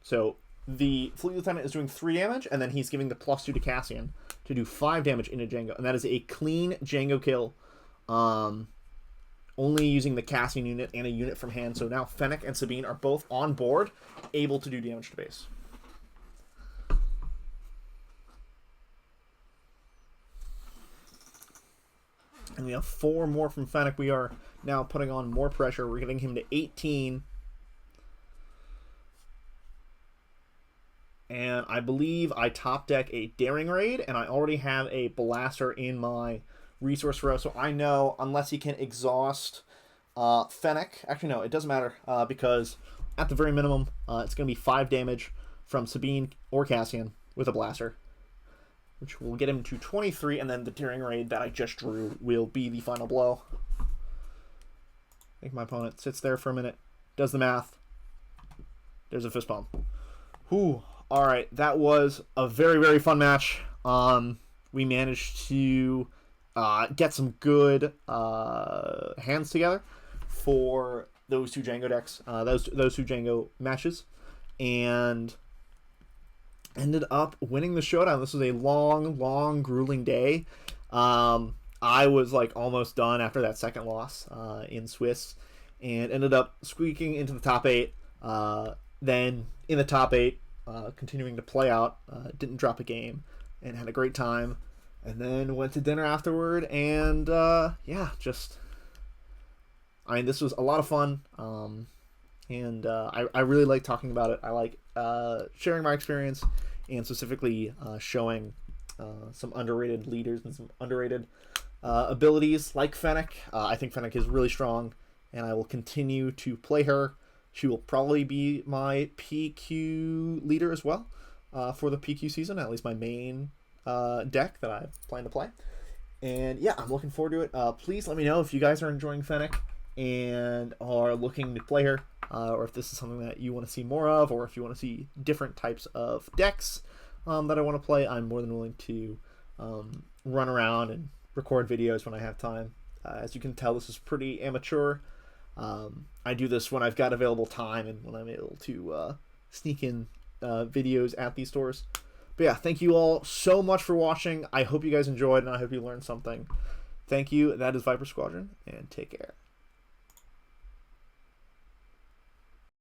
So the Fleet Lieutenant is doing 3 damage, and then he's giving the +2 to Cassian to do 5 damage into Django. And that is a clean Django kill, only using the Cassian unit and a unit from hand. So now Fennec and Sabine are both on board, able to do damage to base. And we have 4 more from Fennec. We are now putting on more pressure. We're getting him to 18. And I believe I top deck a Daring Raid, and I already have a Blaster in my resource row. So I know, unless he can exhaust Fennec. Actually, no, it doesn't matter, because at the very minimum, it's going to be 5 damage from Sabine or Cassian with a Blaster, which will get him to 23, and then the Daring Raid that I just drew will be the final blow. I think my opponent sits there for a minute, does the math. There's a fist bump. Whew. Alright, that was a very, very fun match. we managed to get some good hands together for those two Django decks, those two Django matches, and ended up winning the showdown. This was a long, grueling day. I was like almost done after that second loss in Swiss, and ended up squeaking into the top 8. Then in the top 8, continuing to play out, didn't drop a game, and had a great time. And then went to dinner afterward, and just, I mean, this was a lot of fun. And I really like talking about it. I like sharing my experience, and specifically showing some underrated leaders and some underrated abilities like Fennec. I think Fennec is really strong, and I will continue to play her. She will probably be my PQ leader as well for the PQ season, at least my main deck that I plan to play. And yeah, I'm looking forward to it. Please let me know if you guys are enjoying Fennec and are looking to play her, or if this is something that you want to see more of, or if you want to see different types of decks that I want to play. I'm more than willing to run around and record videos when I have time. As you can tell, this is pretty amateur. I do this when I've got available time and when I'm able to sneak in videos at these stores. But yeah, thank you all so much for watching. I hope you guys enjoyed, and I hope you learned something. Thank you. That is Viper Squadron, and take care.